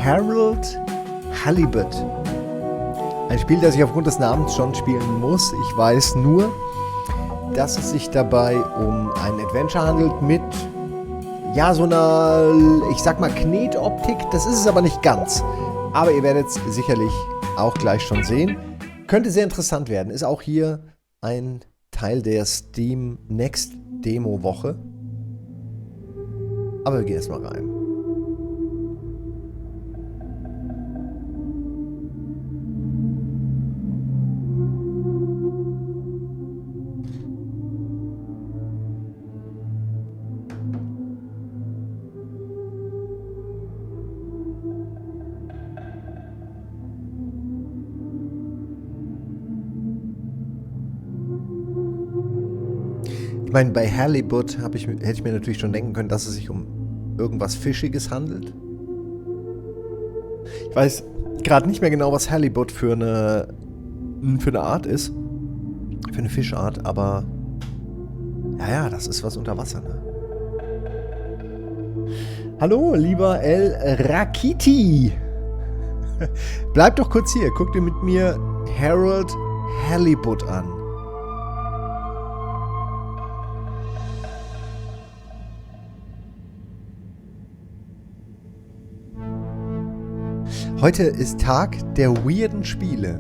Halibut. Ein Spiel, das ich aufgrund des Namens schon spielen muss. Ich weiß nur, dass es sich dabei um ein Adventure handelt mit, ja, so einer, ich sag mal, Knetoptik. Das ist es aber nicht ganz. Aber ihr werdet es sicherlich auch gleich schon sehen. Könnte sehr interessant werden. Ist auch hier ein Teil der Steam Next Demo Woche. Aber wir gehen erstmal rein. Ich meine, bei Halibut hätte ich mir natürlich schon denken können, dass es sich um irgendwas Fischiges handelt. Ich weiß gerade nicht mehr genau, was Halibut für eine Art ist. Für eine Fischart, aber ja, das ist was unter Wasser, ne? Hallo, lieber El Rakiti. Bleib doch kurz hier. Guck dir mit mir Halibut an. Heute ist Tag der weirden Spiele.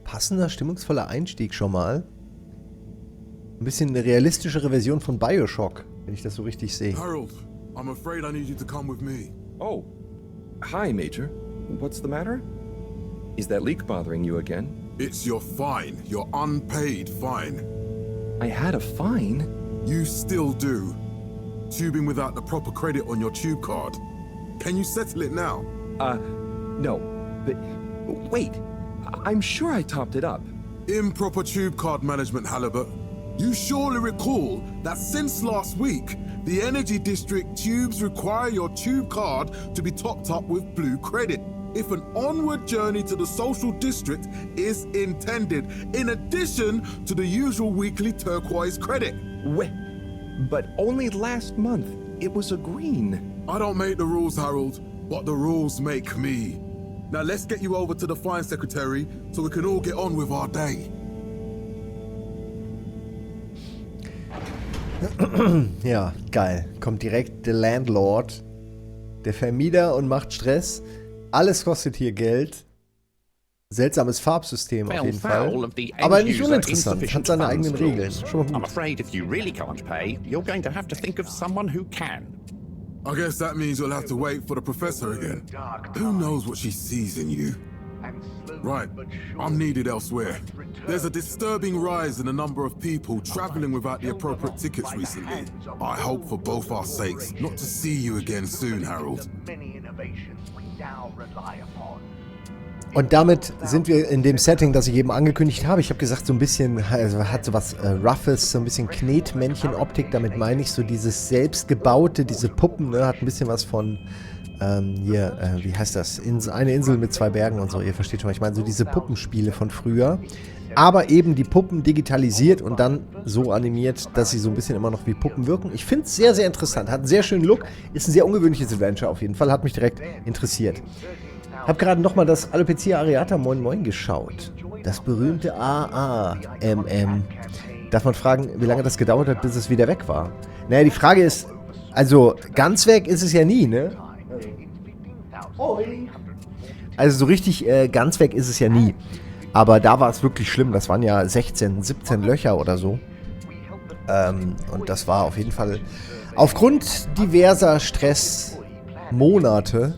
Passender, stimmungsvoller Einstieg schon mal. Ein bisschen eine realistischere Version von Bioshock, wenn ich das so richtig sehe. Harold, I'm afraid I need you to come with me. Oh. Hi, Major. What's the matter? Is that leak bothering you again? It's your fine, your unpaid fine. I had a fine? You still do. Tubing without the proper credit on your tube card. Can you settle it now? No. But wait. I'm sure I topped it up. Improper tube card management, Halibut. You surely recall that since last week, the Energy District tubes require your tube card to be topped up with blue credit if an onward journey to the social district is intended, in addition to the usual weekly turquoise credit. Wait, but only last month it was a green. I don't make the rules, Harold, but the rules make me. Now let's get you over to the fine secretary so we can all get on with our day. Ja, geil. Kommt direkt der Landlord, der Vermieter und macht Stress. Alles kostet hier Geld. Seltsames Farbsystem auf jeden Fall. Aber nicht uninteressant. Hat seine eigenen Regeln. Schon mal gut. I guess that means you'll have to wait for the professor again. Who knows what she sees in you? Right, I'm needed elsewhere. There's a disturbing rise in the number of people traveling without the appropriate tickets recently. I hope for both our sakes not to see you again soon, Harold. Und damit sind wir in dem Setting, das ich eben angekündigt habe. Ich habe gesagt, so ein bisschen, also hat so was Roughes, so ein bisschen Knetmännchen-Optik. Damit meine ich so dieses selbstgebaute, diese Puppen, ne, hat ein bisschen was von, wie heißt das? Eine Insel mit zwei Bergen und so. Ihr versteht schon, ich meine, so diese Puppenspiele von früher. Aber eben die Puppen digitalisiert und dann so animiert, dass sie so ein bisschen immer noch wie Puppen wirken. Ich finde es sehr, sehr interessant. Hat einen sehr schönen Look. Ist ein sehr ungewöhnliches Adventure auf jeden Fall. Hat mich direkt interessiert. Hab gerade nochmal das Alopecia areata Moin Moin geschaut. Das berühmte MM. Darf man fragen, wie lange das gedauert hat, bis es wieder weg war? Naja, die Frage ist, also ganz weg ist es ja nie, ne? Also so richtig ganz weg ist es ja nie. Aber da war es wirklich schlimm. Das waren ja 16, 17 Löcher oder so. Und das war auf jeden Fall aufgrund diverser Stressmonate.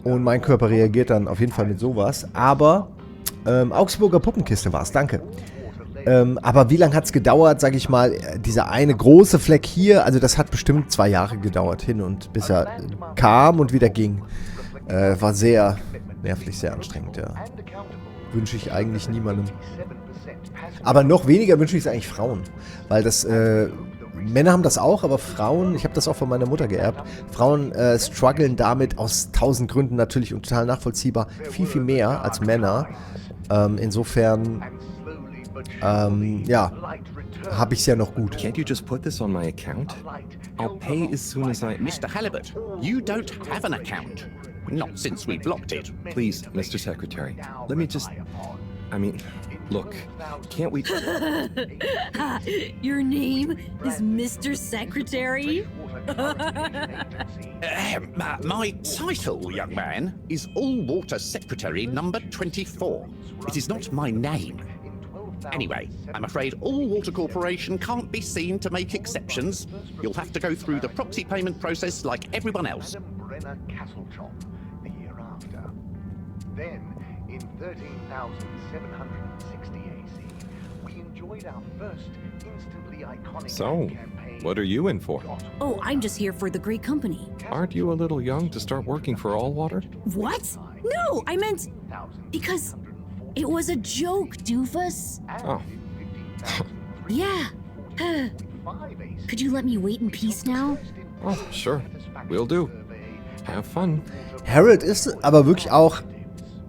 Und mein Körper reagiert dann auf jeden Fall mit sowas. Aber Augsburger Puppenkiste war es, danke. Aber wie lange hat es gedauert, sage ich mal, dieser eine große Fleck hier, also das hat bestimmt 2 Jahre gedauert hin und bis er kam und wieder ging. War sehr nervlich, sehr anstrengend, ja. Wünsche ich eigentlich niemandem. Aber noch weniger wünsche ich es eigentlich Frauen. Weil das, Männer haben das auch, aber Frauen, ich habe das auch von meiner Mutter geerbt, Frauen strugglen damit aus 1000 Gründen natürlich und total nachvollziehbar viel, viel mehr als Männer. Insofern, ja, habe ich es ja noch gut. Can't you just put this on my account? I'll pay as soon as I... Mr. Halibut, you don't have an account. Not since we blocked it. Please, Mr. Secretary, let me just... I mean, look, can't we... Your name is Mr. Secretary? My title, young man, is All-Water Secretary number 24. It is not my name. Anyway, I'm afraid All-Water Corporation can't be seen to make exceptions. You'll have to go through the proxy payment process like everyone else. Then, in 13,760 AC, we enjoyed our first instantly iconic So, campaign. what are you in for? Oh, I'm just here for the great company. Aren't you a little young to start working for Allwater? What? No, I meant because it was a joke, doofus. Oh, Yeah. Could you let me wait in peace now? oh, sure. Will do. Have fun. Harold ist aber wirklich auch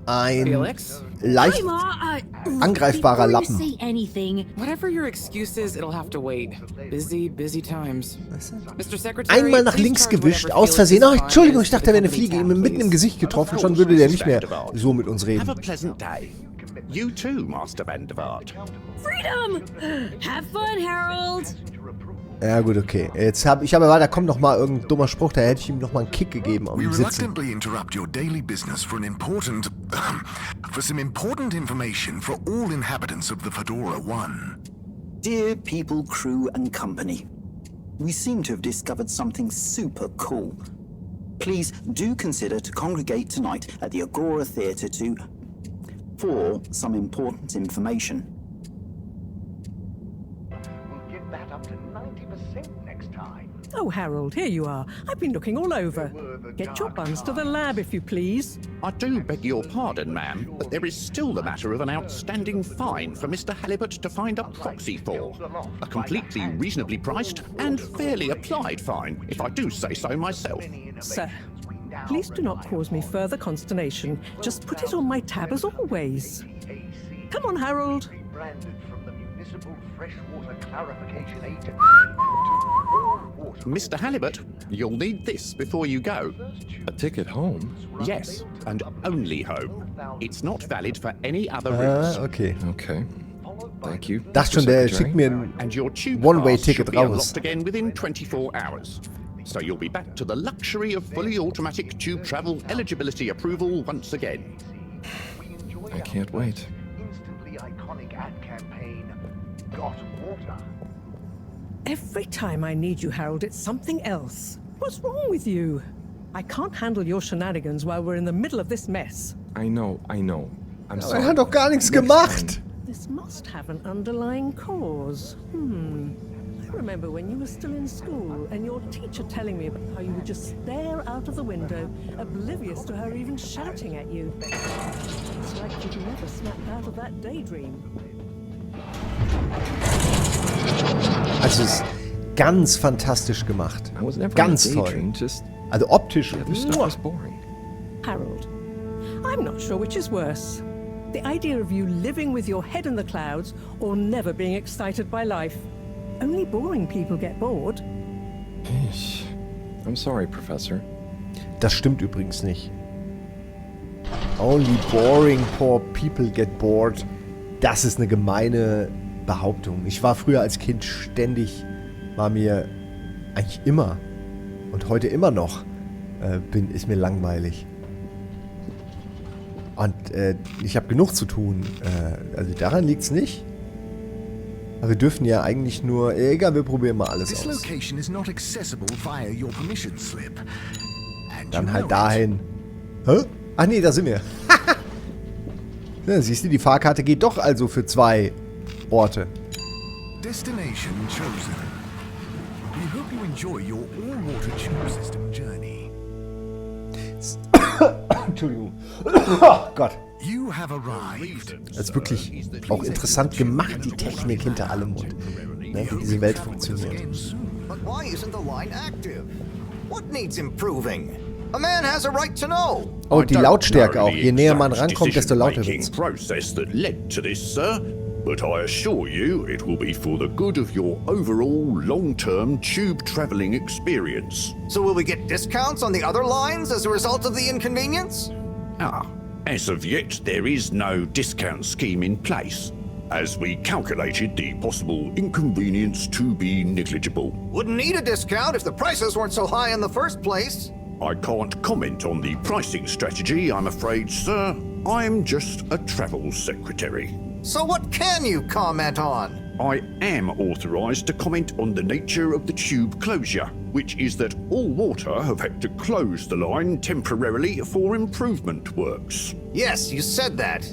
ein Felix? leicht Hi, Ma. angreifbarer Before Lappen. you say anything, Whatever your excuse is, it'll have to wait. Busy times. Mr. Secretary, Einmal nach please links charge gewischt, whatever aus Felix Versehen. is Oh, fine Entschuldigung, as ich to dachte, the er wäre eine company Fliege. Ihm tab, mitten im please. Gesicht getroffen, schon würde der nicht mehr so mit uns Have a reden. pleasant day. You too, Master Vandervaart. freedom. Have fun, Harold. Ja gut, okay. Jetzt habe ich aber da kommt noch mal irgendein dummer Spruch, da hätte ich ihm noch mal einen Kick gegeben We am Sitzen. reluctantly interrupt your daily business for some important information for all inhabitants of the Fedora 1. Dear people, crew, and company, we seem to have discovered something super cool. Please do consider to congregate tonight at the Agora Theatre for some important information. We'll get that up to 90% next time. Oh, Harold, here you are. I've been looking all over. Get your buns to the lab, if you please. I do beg your pardon, ma'am, but there is still the matter of an outstanding fine for Mr. Halibut to find a proxy for. A completely reasonably priced and fairly applied fine, if I do say so myself. Sir, please do not cause me further consternation. Just put it on my tab as always. Come on, Harold. Branded from the municipal freshwater clarification agent. Mr. Halibut, you'll need this before you go. A ticket home? Yes, and only home. It's not valid for any other routes. Okay. Okay. Thank you. Dachte schon, der schickt mir ein And your tube One-way pass should ticket be raus. unlocked again within 24 hours. So you'll be back to the luxury of fully automatic tube travel eligibility approval once again. I can't wait. Instantly iconic ad campaign. Got water. Every time I need you, Harold, it's something else. What's wrong with you? I can't handle your shenanigans while we're in the middle of this mess. I know. I'm sorry. Er hat doch gar nichts Next gemacht. This must have an underlying cause. I remember when you were still in school and your teacher telling me about how you would just stare out of the window, oblivious to her even shouting at you. It's like you'd never snapped out of that daydream. Also es ist ganz fantastisch gemacht. I was never Ganz in a toll. daydream, just Also optisch. the other stuff was boring. Harold, I'm not sure which is worse. The idea of you living with your head in the clouds or never being excited by life. Only boring people get bored. Eesh. I'm sorry, Professor. Das stimmt übrigens nicht. Only boring poor people get bored. Das ist eine gemeine Behauptung. Ich war früher als Kind ständig, war mir eigentlich immer und heute immer noch ist mir langweilig. Und ich habe genug zu tun. Also daran liegt's nicht. Aber wir dürfen ja eigentlich nur... Egal, wir probieren mal alles aus. Dann halt dahin. Hä? Ach nee, da sind wir. Ja, siehst du, die Fahrkarte geht doch also für 2 Orte. Destination chosen. We hope you enjoy your all-water tube system journey. Entschuldigung. Oh Gott. You have arrived. Das ist wirklich auch interessant gemacht, die Technik hinter allem und ne, wie diese Welt funktioniert. But why isn't the line active? What needs improving? A man has a right to know. Oh, die Lautstärke auch. Je näher man rankommt, desto lauter wird's. Process that led to this, sir. But I assure you, it will be for the good of your overall long-term tube traveling experience. So will we get discounts on the other lines as a result of the inconvenience? As of yet, there is no discount scheme in place, as we calculated the possible inconvenience to be negligible. Wouldn't need a discount if the prices weren't so high in the first place. I can't comment on the pricing strategy, I'm afraid, sir. I'm just a travel secretary. So what can you comment on? I am authorized to comment on the nature of the tube closure, which is that All Water have had to close the line temporarily for improvement works. Yes, you said that.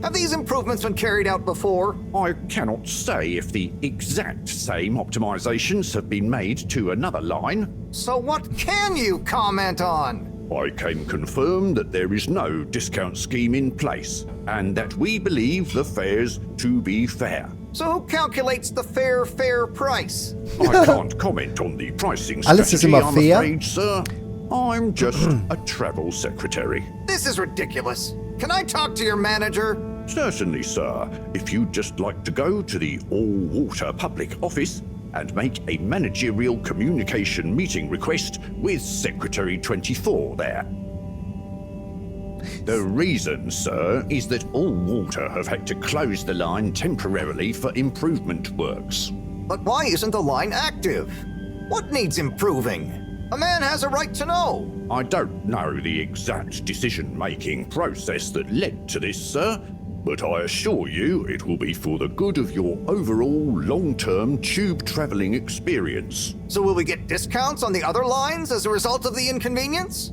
Have these improvements been carried out before? I cannot say if the exact same optimizations have been made to another line. So what can you comment on? I can confirm that there is no discount scheme in place, and that we believe the fares to be fair. So who calculates the fair price? I can't comment on the pricing Alles ist strategy, immer I'm fair. afraid, sir. I'm just a travel secretary. This is ridiculous. Can I talk to your manager? Certainly, sir. If you'd just like to go to the All Water public office and make a managerial communication meeting request with Secretary 24 there. The reason, sir, is that All Water have had to close the line temporarily for improvement works. But why isn't the line active? What needs improving? A man has a right to know. I don't know the exact decision-making process that led to this, sir, but I assure you it will be for the good of your overall long-term tube traveling experience. So will we get discounts on the other lines as a result of the inconvenience?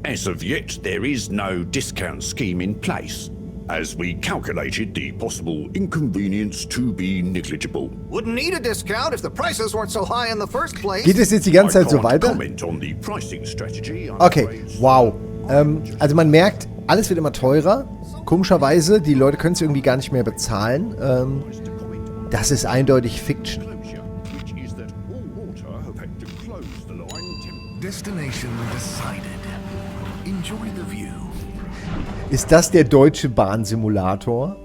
As of yet, there is no discount scheme in place, as we calculated the possible inconvenience to be negligible. Wouldn't need a discount if the prices weren't so high in the first place. Geht es jetzt die ganze Zeit so weiter? Comment on the pricing strategy, I'm Okay, afraid. wow. Also man merkt, alles wird immer teurer. Komischerweise, die Leute können es irgendwie gar nicht mehr bezahlen. Das ist eindeutig Fiction. Destination decided. Enjoy the view. Ist das der deutsche Bahnsimulator?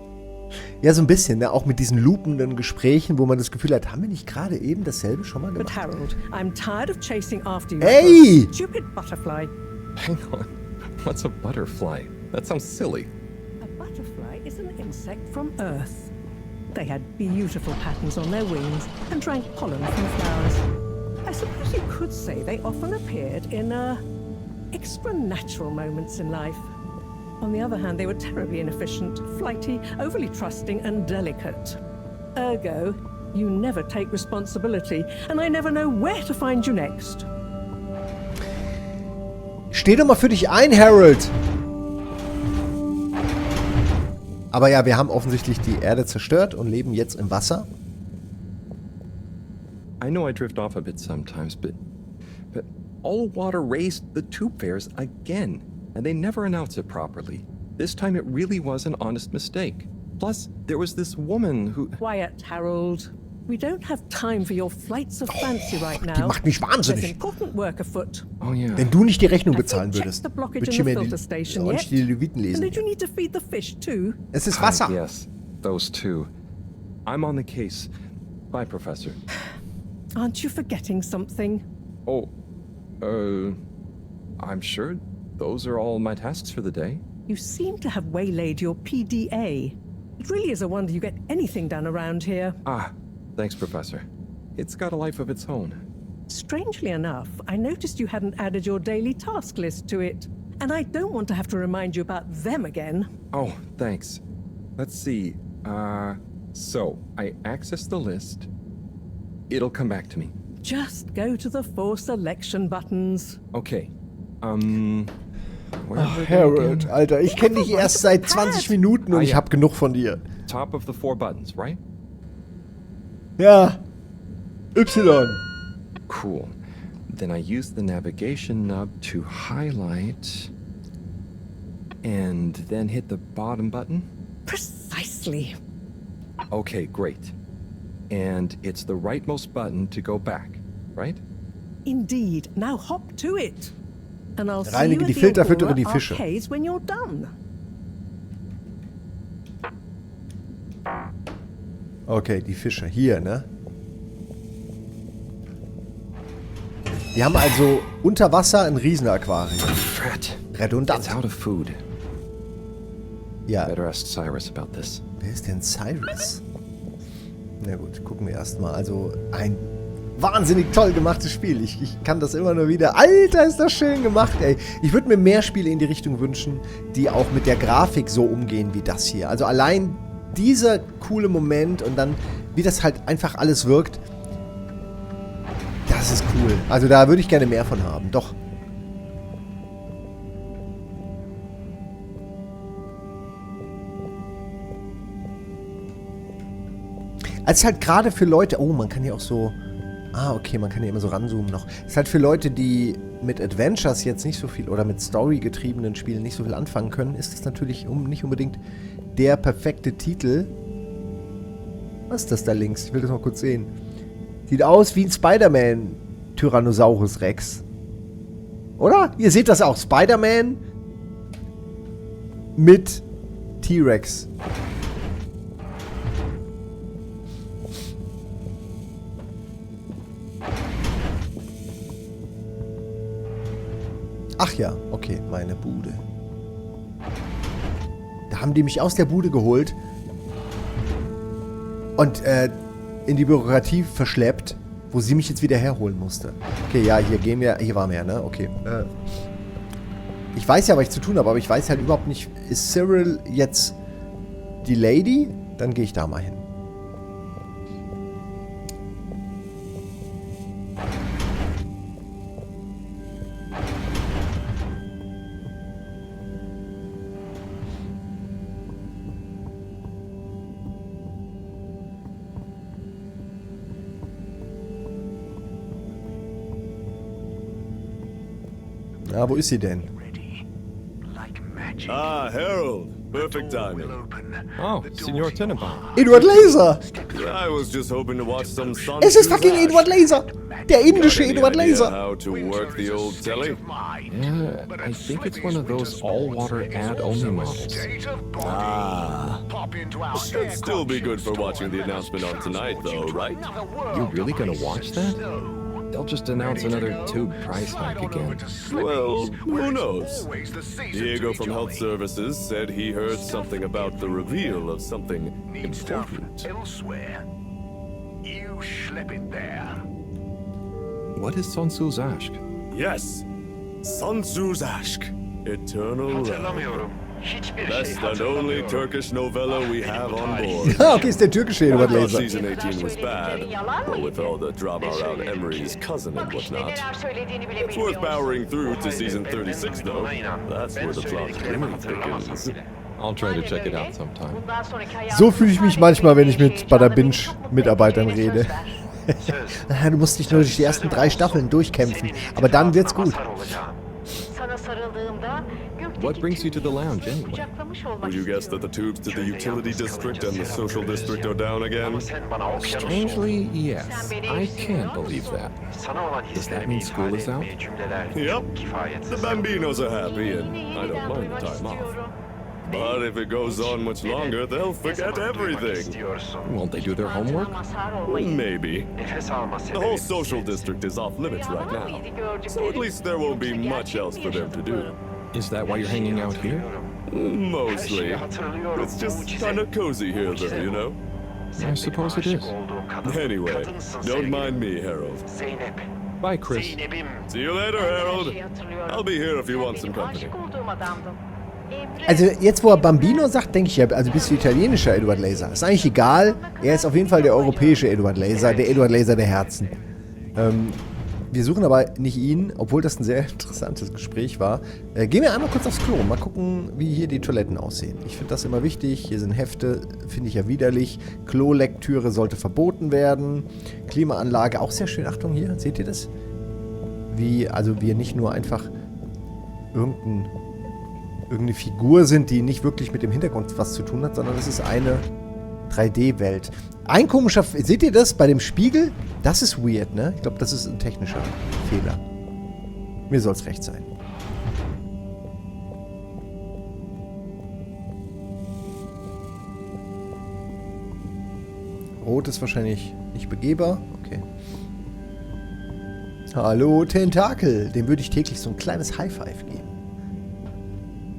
Ja, so ein bisschen, ne? Auch mit diesen loopenden Gesprächen, wo man das Gefühl hat, haben wir nicht gerade eben dasselbe schon mal But gemacht? Harold, I'm tired of chasing after you. Hey! like a stupid butterfly. Hang on. What's a butterfly? That sounds silly. A butterfly is an insect from Earth. They had beautiful patterns on their wings and drank pollen from flowers. I suppose you could say they often appeared in extra natural moments in life. On the other hand, they were terribly inefficient, flighty, overly trusting, and delicate. Ergo, you never take responsibility, and I never know where to find you next. Steh doch mal für dich ein, Harold! Aber ja, wir haben offensichtlich die Erde zerstört und leben jetzt im Wasser. I know I drift off a bit sometimes, but All Water raised the tube fares again, and they never announced it properly. This time it really was an honest mistake. Plus, there was this woman who... Quiet, Harold. We don't have time for your flights of fancy right now. Die macht mich There's wahnsinnig. important work afoot. Oh yeah. Wenn du nicht die Rechnung Have you bezahlen checked würdest, the blockage würde ich in the mir filter station auch yet? nicht die Leviten And lesen. did you need to feed the fish too? Es ist Wasser. Yes, those two. I'm on the case. Bye, Professor. Aren't you forgetting something? Oh, I'm sure those are all my tasks for the day. You seem to have waylaid your PDA. It really is a wonder you get anything done around here. Ah, thanks, Professor. It's got a life of its own. Strangely enough, I noticed you hadn't added your daily task list to it. And I don't want to have to remind you about them again. Oh, thanks. Let's see. So, I access the list. It'll come back to me. Just go to the 4 selection buttons. Okay. Ach, Harold, Alter, ich kenne dich erst seit 20 Minuten und ich hab genug von dir. Top of the 4 buttons, right? Ja. Y. Cool. Then I use the navigation nub to highlight and then hit the bottom button. Precisely. Okay, great. And it's the rightmost button to go back, right? Indeed. Now hop to it. And I'll see Reinige you die at Filter, the füttere Agora die Fische. Arcades when you're done. Okay, die Fische. Hier, ne? Die haben also unter Wasser ein Riesenaquarium. Redundant. It's out of food. Ja. Better ask Cyrus about this. Wer ist denn Cyrus? Na gut, gucken wir erstmal. Also ein wahnsinnig toll gemachtes Spiel. Ich kann das immer nur wieder. Alter, ist das schön gemacht, ey. Ich würde mir mehr Spiele in die Richtung wünschen, die auch mit der Grafik so umgehen wie das hier. Also allein dieser coole Moment und dann, wie das halt einfach alles wirkt, das ist cool. Also da würde ich gerne mehr von haben. Doch. Also halt gerade für Leute... Oh, man kann hier auch so... Ah, okay, man kann hier immer so ranzoomen noch. Ist halt für Leute, die mit Adventures jetzt nicht so viel oder mit Story-getriebenen Spielen nicht so viel anfangen können, ist das natürlich nicht unbedingt der perfekte Titel. Was ist das da links? Ich will das mal kurz sehen. Sieht aus wie ein Spider-Man Tyrannosaurus Rex. Oder? Ihr seht das auch. Spider-Man mit T-Rex. Ach ja, okay, meine Bude. Da haben die mich aus der Bude geholt und in die Bürokratie verschleppt, wo sie mich jetzt wieder herholen musste. Okay, ja, hier war mehr, ne? Okay. Ich weiß ja, was ich zu tun habe, aber ich weiß halt überhaupt nicht, ist Cyril jetzt die Lady? Dann gehe ich da mal hin. Ah, wo ist sie denn? Ah, Harold. Perfect timing. Oh, Signor Tenenbaum. Edward Laser! I was just hoping to watch some sun. Es ist fucking Edward Laser! Der indische Edward Laser! How to work the old telly? Yeah, I think it's one of those all-water ad-only models. Ah. Should still be good for watching the announcement on tonight, though, right? You really gonna watch that? They'll just announce another tube price hike again. Well, who knows? Diego from Health Services said he heard something about the reveal of something important. Elsewhere. You slip it there. What is Sun Tzu's Aşk? Yes, Sun Tzu's Aşk. Eternal love. Best and only Turkish novella we have on board. Ah, okay, ist der türkische Edward Laser. Season 18 was bad, well, with all the drama around Emery's cousin and whatnot. It's worth powering through to season 36, though. That's where the plot really thickens. I'll try to check it out sometime. So fühle ich mich manchmal, wenn ich mit Bada Binge-Mitarbeitern rede. Du musst dich nur durch die ersten 3 Staffeln durchkämpfen, aber dann wird's gut. What brings you to the lounge, anyway? Would you guess that the tubes to the utility district and the social district are down again? Strangely, yes. I can't believe that. Does that mean school is out? Yep. The Bambinos are happy, and I don't mind the time off. But if it goes on much longer, they'll forget everything. Won't they do their homework? Maybe. The whole social district is off limits right now, so at least there won't be much else for them to do. Is that why you're hanging out here? Mostly. It's just kind of cozy here, though, you know? I suppose it is. Anyway, don't mind me, Harold. Bye, Chris. See you later, Harold. I'll be here if you want some company. Also jetzt, wo er Bambino sagt, denke ich ja, also bist du italienischer Edward Laser. Ist eigentlich egal. Er ist auf jeden Fall der europäische Edward Laser, der Edward Laser der Herzen. Wir suchen aber nicht ihn, obwohl das ein sehr interessantes Gespräch war. Gehen wir einmal kurz aufs Klo. Mal gucken, wie hier die Toiletten aussehen. Ich finde das immer wichtig. Hier sind Hefte, finde ich ja widerlich. Klolektüre sollte verboten werden. Klimaanlage auch sehr schön. Achtung hier, seht ihr das? Also wir nicht nur einfach irgendeine Figur sind, die nicht wirklich mit dem Hintergrund was zu tun hat, sondern es ist eine 3D-Welt. Ein komischer... Seht ihr das bei dem Spiegel? Das ist weird, ne? Ich glaube, das ist ein technischer Fehler. Mir soll es recht sein. Rot ist wahrscheinlich nicht begehbar. Okay. Hallo, Tentakel. Dem würde ich täglich so ein kleines High-Five geben.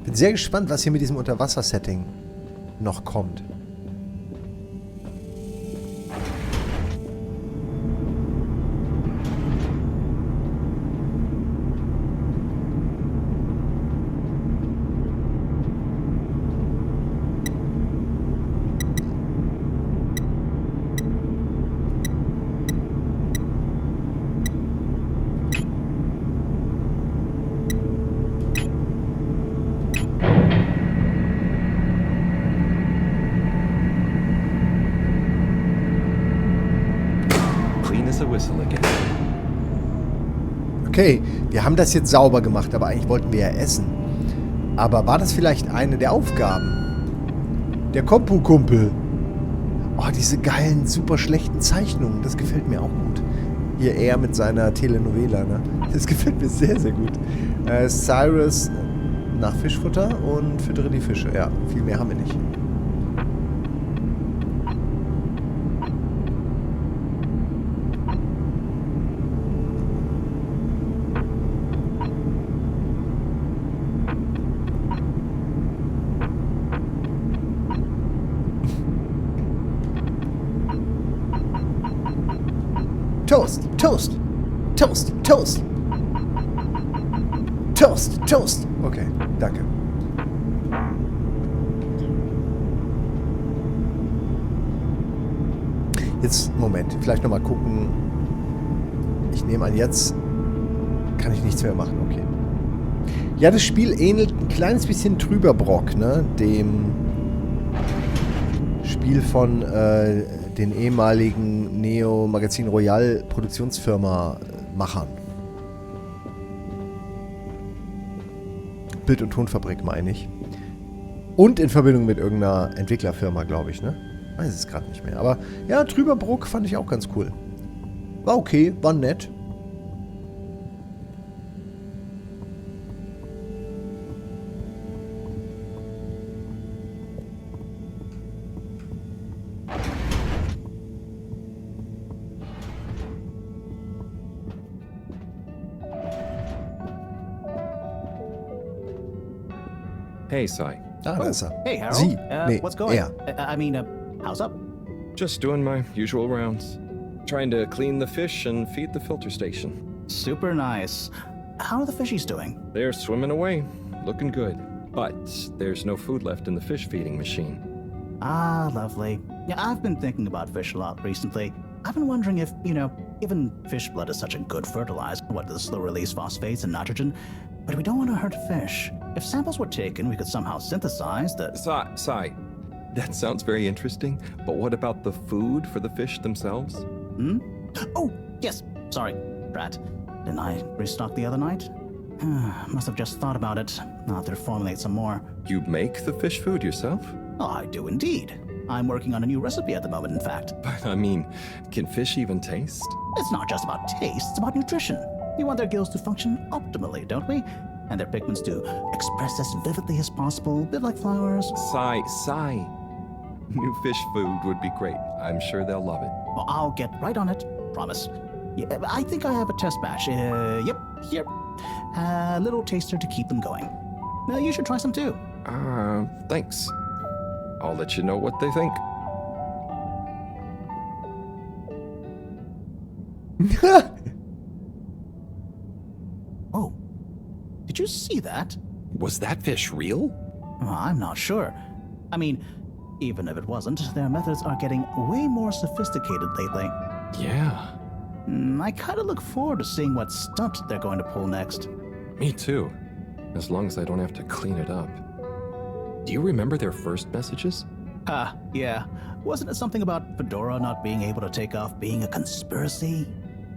Bin sehr gespannt, was hier mit diesem Unterwasser-Setting noch kommt. Okay, wir haben das jetzt sauber gemacht, aber eigentlich wollten wir ja essen. Aber war das vielleicht eine der Aufgaben? Der Kompu-Kumpel. Oh, diese geilen, super schlechten Zeichnungen, das gefällt mir auch gut. Hier er mit seiner Telenovela, ne? Das gefällt mir sehr, sehr gut. Cyrus nach Fischfutter und füttere die Fische. Ja, viel mehr haben wir nicht. Toast, Toast, Toast, Toast. Toast, Toast. Okay, danke. Jetzt, Moment, vielleicht nochmal gucken. Ich nehme an, jetzt kann ich nichts mehr machen, okay. Ja, das Spiel ähnelt ein kleines bisschen Trüberbrock, ne? Dem Spiel von den ehemaligen Neo Magazin Royal Produktionsfirma Machern. Bild- und Tonfabrik, meine ich. Und in Verbindung mit irgendeiner Entwicklerfirma, glaube ich, ne? Weiß es gerade nicht mehr. Aber ja, Trüberbrock fand ich auch ganz cool. War okay, war nett. Hey, Sai. Ah, da ist er. Hey, Harold. Sie. Nee, what's going? er. I mean, how's up? Just doing my usual rounds. Trying to clean the fish and feed the filter station. Super nice. How are the fishies doing? They're swimming away, looking good. But there's no food left in the fish feeding machine. Ah, lovely. Yeah, I've been thinking about fish a lot recently. I've been wondering if, given fish blood is such a good fertilizer, the slow-release phosphates and nitrogen, but we don't want to hurt fish. If samples were taken, we could somehow synthesize the... Sai, that sounds very interesting, but what about the food for the fish themselves? Hmm? Oh, yes. Sorry, Brad. Didn't I restock the other night? Must have just thought about it. I'll have to formulate some more. You make the fish food yourself? Oh, I do indeed. I'm working on a new recipe at the moment, in fact. But, I mean, can fish even taste? It's not just about taste, it's about nutrition. We want their gills to function optimally, don't we? And their pigments to express as vividly as possible, a bit like flowers. Sai. New fish food would be great. I'm sure they'll love it. Well, I'll get right on it. Promise. Yeah, I think I have a test batch. Yep, here. A little taster to keep them going. You should try some too. Thanks. I'll let you know what they think. Oh, did you see that? Was that fish real? Well, I'm not sure. I mean, even if it wasn't, their methods are getting way more sophisticated lately. Yeah. I kind of look forward to seeing what stunt they're going to pull next. Me too. As long as I don't have to clean it up. Do you remember their first messages? Yeah. Wasn't it something about Fedora not being able to take off being a conspiracy?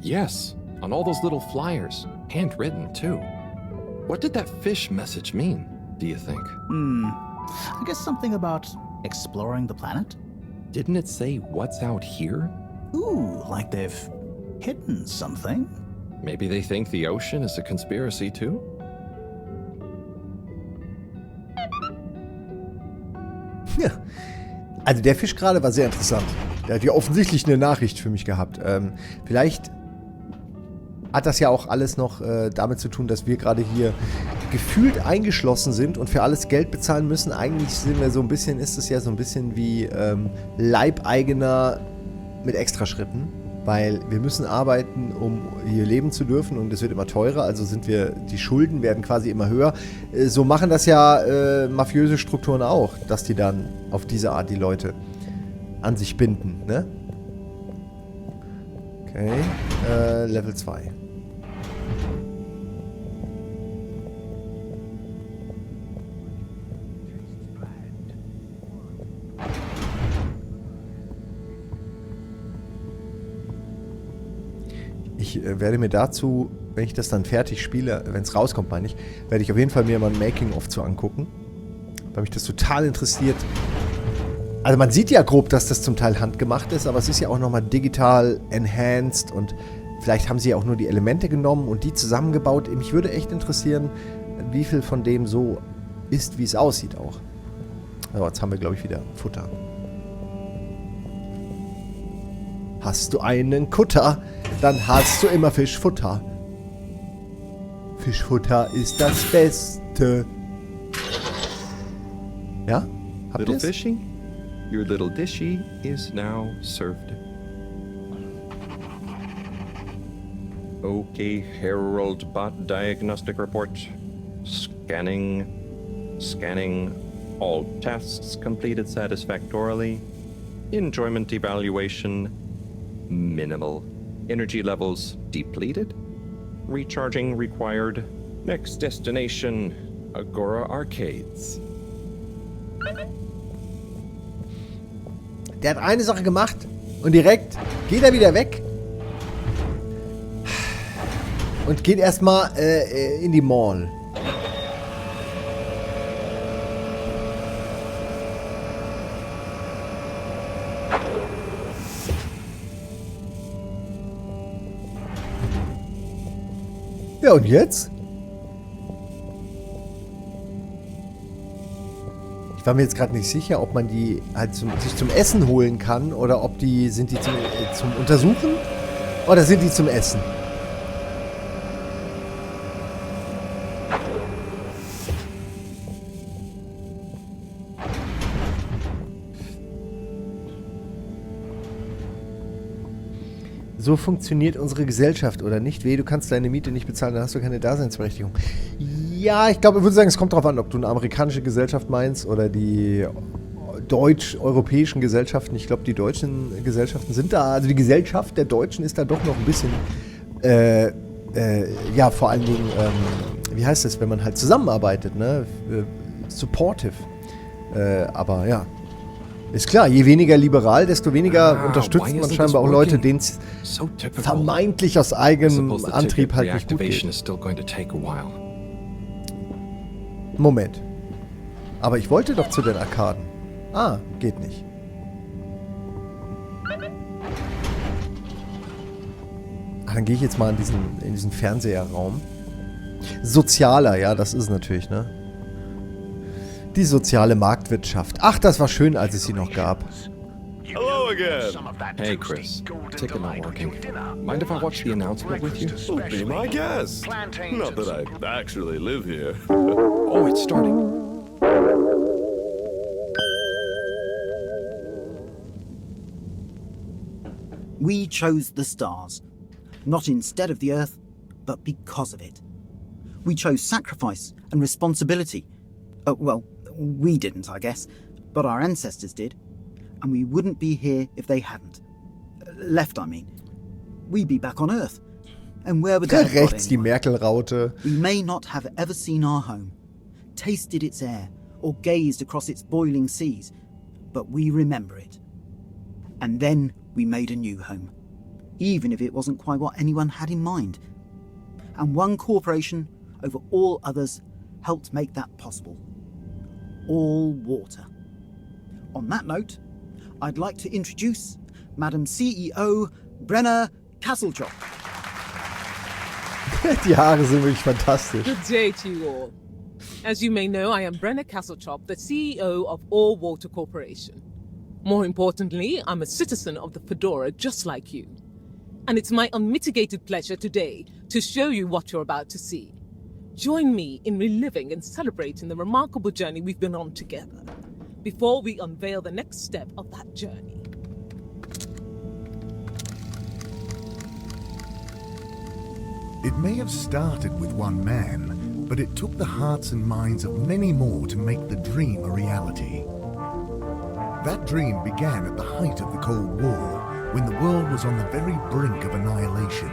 Yes, on all those little flyers. Handwritten, too. What did that fish message mean, do you think? I guess something about exploring the planet? Didn't it say what's out here? Ooh, like they've hidden something? Maybe they think the ocean is a conspiracy, too? Ja. Also der Fisch gerade war sehr interessant. Der hat ja offensichtlich eine Nachricht für mich gehabt. Vielleicht hat das ja auch alles noch damit zu tun, dass wir gerade hier gefühlt eingeschlossen sind und für alles Geld bezahlen müssen. Eigentlich sind wir so ein bisschen, ist es ja so ein bisschen wie Leibeigener mit Extraschritten. Weil wir müssen arbeiten, um hier leben zu dürfen und es wird immer teurer, also die Schulden werden quasi immer höher. So machen das ja mafiöse Strukturen auch, dass die dann auf diese Art die Leute an sich binden, ne? Okay, Level 2. Ich werde mir dazu, wenn ich das dann fertig spiele, wenn es rauskommt, meine ich, werde ich auf jeden Fall mir mal ein Making-of zu angucken, weil mich das total interessiert. Also man sieht ja grob, dass das zum Teil handgemacht ist, aber es ist ja auch nochmal digital enhanced und vielleicht haben sie ja auch nur die Elemente genommen und die zusammengebaut. Mich würde echt interessieren, wie viel von dem so ist, wie es aussieht auch. Aber jetzt haben wir, glaube ich, wieder Futter. Hast du einen Kutter, dann hast du immer Fischfutter. Fischfutter ist das Beste. Ja? Habt Little ihr's? fishy, your little dishy is now served. Okay, Herald Bot Diagnostic Report. Scanning. All tasks completed satisfactorily. Enjoyment evaluation. Minimal. Energy levels depleted. Recharging required. Next destination, Agora Arcades. Der hat eine Sache gemacht und direkt geht er wieder weg. Und geht erstmal in die Mall. Ja, und jetzt? Ich war mir jetzt gerade nicht sicher, ob man die halt sich zum Essen holen kann oder ob sind die zum Untersuchen oder sind die zum Essen? So funktioniert unsere Gesellschaft, oder nicht? Weh, du kannst deine Miete nicht bezahlen, dann hast du keine Daseinsberechtigung. Ja, ich glaube, ich würde sagen, es kommt darauf an, ob du eine amerikanische Gesellschaft meinst oder die deutsch-europäischen Gesellschaften. Ich glaube, die deutschen Gesellschaften sind da, also die Gesellschaft der Deutschen ist da doch noch ein bisschen, ja, vor allen Dingen, wie heißt das, wenn man halt zusammenarbeitet, ne? Supportive. Aber ja. Ist klar, je weniger liberal, desto weniger unterstützt man scheinbar auch Leute, denen es vermeintlich aus eigenem Antrieb halt nicht gut geht. Moment. Aber ich wollte doch zu den Arkaden. Ah, geht nicht. Ah, dann gehe ich jetzt mal in diesen Fernseherraum. Sozialer, ja, das ist natürlich, ne? Die soziale Marktwirtschaft. Ach, das war schön, als es sie noch gab. Hello again. Hey, Chris. Ticket not working. Mind if I watch the announcement with you? Well, be my guest. Not that I actually live here. Oh, it's starting. We chose the stars, not instead of the Earth, but because of it. We chose sacrifice and responsibility. Well, we didn't, I guess, but our ancestors did. And we wouldn't be here if they hadn't. Left, I mean. We'd be back on Earth. And where would that have got Rechts die Merkel-Raute. We may not have ever seen our home, tasted its air, or gazed across its boiling seas, but we remember it. And then we made a new home, even if it wasn't quite what anyone had in mind. And one corporation over all others helped make that possible. All water. On that note, I'd like to introduce Madam CEO Brenna Castlejob. Die Haare sind wirklich fantastisch. Good day to you all. As you may know, I am Brenna Castlejob, the CEO of All Water Corporation. More importantly, I'm a citizen of the Fedora just like you. And it's my unmitigated pleasure today to show you what you're about to see. Join me in reliving and celebrating the remarkable journey we've been on together, before we unveil the next step of that journey. It may have started with one man, but it took the hearts and minds of many more to make the dream a reality. That dream began at the height of the Cold War, when the world was on the very brink of annihilation.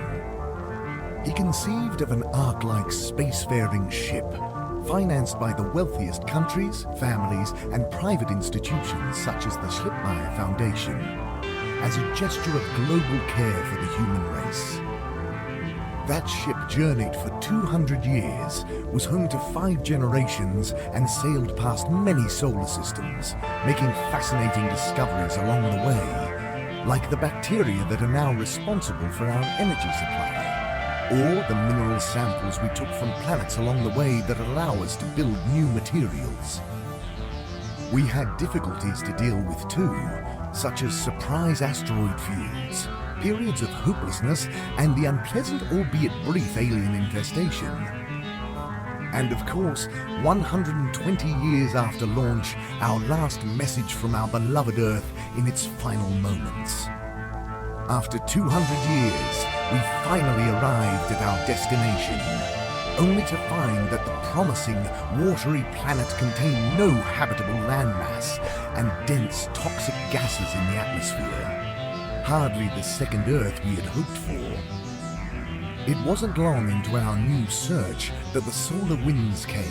He conceived of an Ark-like spacefaring ship, financed by the wealthiest countries, families, and private institutions such as the Schlippmeier Foundation, as a gesture of global care for the human race. That ship journeyed for 200 years, was home to 5 generations, and sailed past many solar systems, making fascinating discoveries along the way, like the bacteria that are now responsible for our energy supply, or the mineral samples we took from planets along the way that allow us to build new materials. We had difficulties to deal with too, such as surprise asteroid fields, periods of hopelessness, and the unpleasant albeit brief alien infestation. And of course, 120 years after launch, our last message from our beloved Earth in its final moments. After 200 years, we finally arrived at our destination, only to find that the promising, watery planet contained no habitable landmass and dense, toxic gases in the atmosphere. Hardly the second Earth we had hoped for. It wasn't long into our new search that the solar winds came.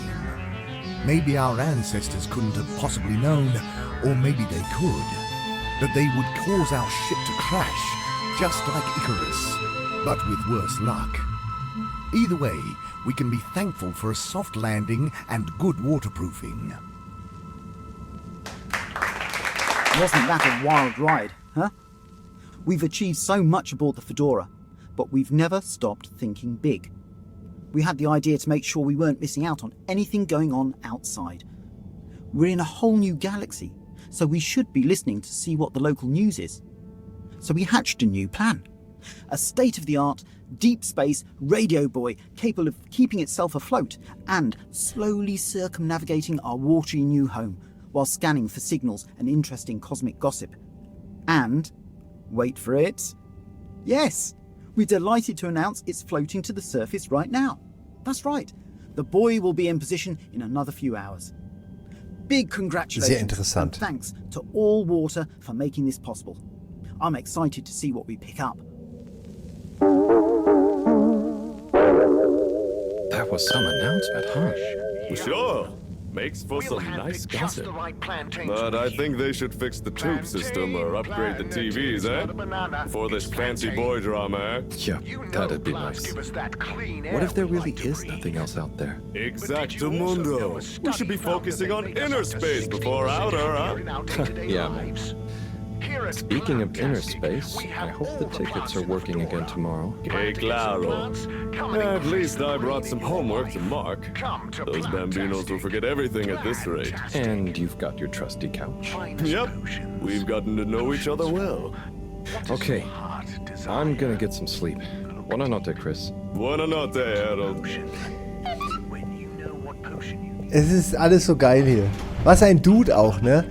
Maybe our ancestors couldn't have possibly known, or maybe they could, that they would cause our ship to crash, just like Icarus, but with worse luck. Either way, we can be thankful for a soft landing and good waterproofing. Wasn't that a wild ride, huh? We've achieved so much aboard the Fedora, but we've never stopped thinking big. We had the idea to make sure we weren't missing out on anything going on outside. We're in a whole new galaxy, so we should be listening to see what the local news is. So we hatched a new plan. A state-of-the-art, deep space radio buoy capable of keeping itself afloat and slowly circumnavigating our watery new home while scanning for signals and interesting cosmic gossip. And wait for it. Yes, we're delighted to announce it's floating to the surface right now. That's right. The buoy will be in position in another few hours. Big congratulations. Sehr interessant. And thanks to All Water for making this possible. I'm excited to see what we pick up. That was some announcement, huh? Sure. Makes for some nice gossip. But I think they should fix the tube system or upgrade the TVs, eh? Before this fancy boy drama, eh? Yeah, that'd be nice. What if there really is nothing else out there? Exactamundo. We should be focusing on inner space before outer, huh? Yeah, man. Speaking of inner space, I hope the tickets are working again tomorrow. Que claro. At least I brought some homework to mark. Those bambinos will forget everything at this rate. And you've got your trusty couch. Yep, we've gotten to know each other well. Okay, I'm gonna get some sleep. Buonanotte, Chris. Buonanotte, Harold. Es ist alles so geil hier. Was ein Dude auch, ne?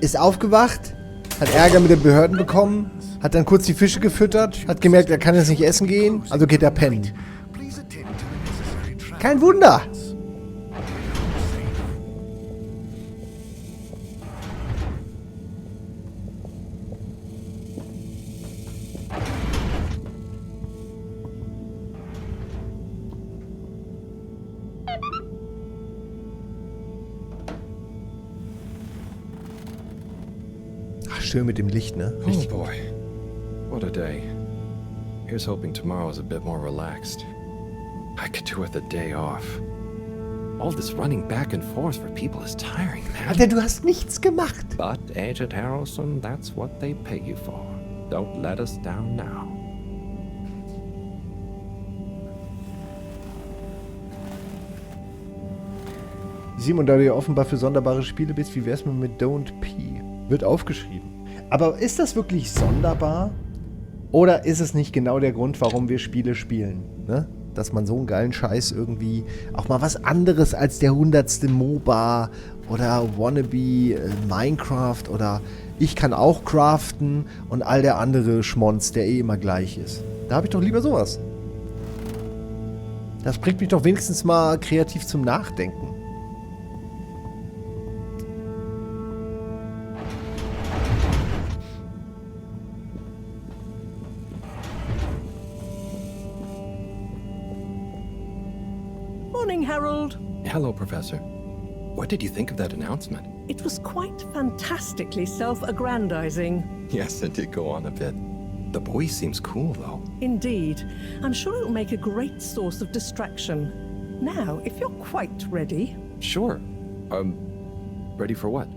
Ist aufgewacht, hat Ärger mit den Behörden bekommen, hat dann kurz die Fische gefüttert, hat gemerkt, er kann jetzt nicht essen gehen, also geht er pennen. Kein Wunder. Ach, schön mit dem Licht, ne? Oh boy. What a day. Here's hoping tomorrow's a bit more relaxed. I could do with a day off. All this running back and forth for people is tiring, man. Alter, du hast nichts gemacht. But, Agent Harrelson, that's what they pay you for. Don't let us down now. Simon, da du ja offenbar für sonderbare Spiele bist, wie wär's mit Don't Pee? Wird aufgeschrieben. Aber ist das wirklich sonderbar? Oder ist es nicht genau der Grund, warum wir Spiele spielen? Ne? Dass man so einen geilen Scheiß irgendwie auch mal was anderes als der 100. MOBA oder Wannabe Minecraft oder ich kann auch craften und all der andere Schmonz, der eh immer gleich ist. Da habe ich doch lieber sowas. Das bringt mich doch wenigstens mal kreativ zum Nachdenken. Morning, Harold. Hello, Professor. What did you think of that announcement? It was quite fantastically self-aggrandizing. Yes, it did go on a bit. The boy seems cool, though. Indeed. I'm sure it'll make a great source of distraction. Now, if you're quite ready... Sure. Ready for what?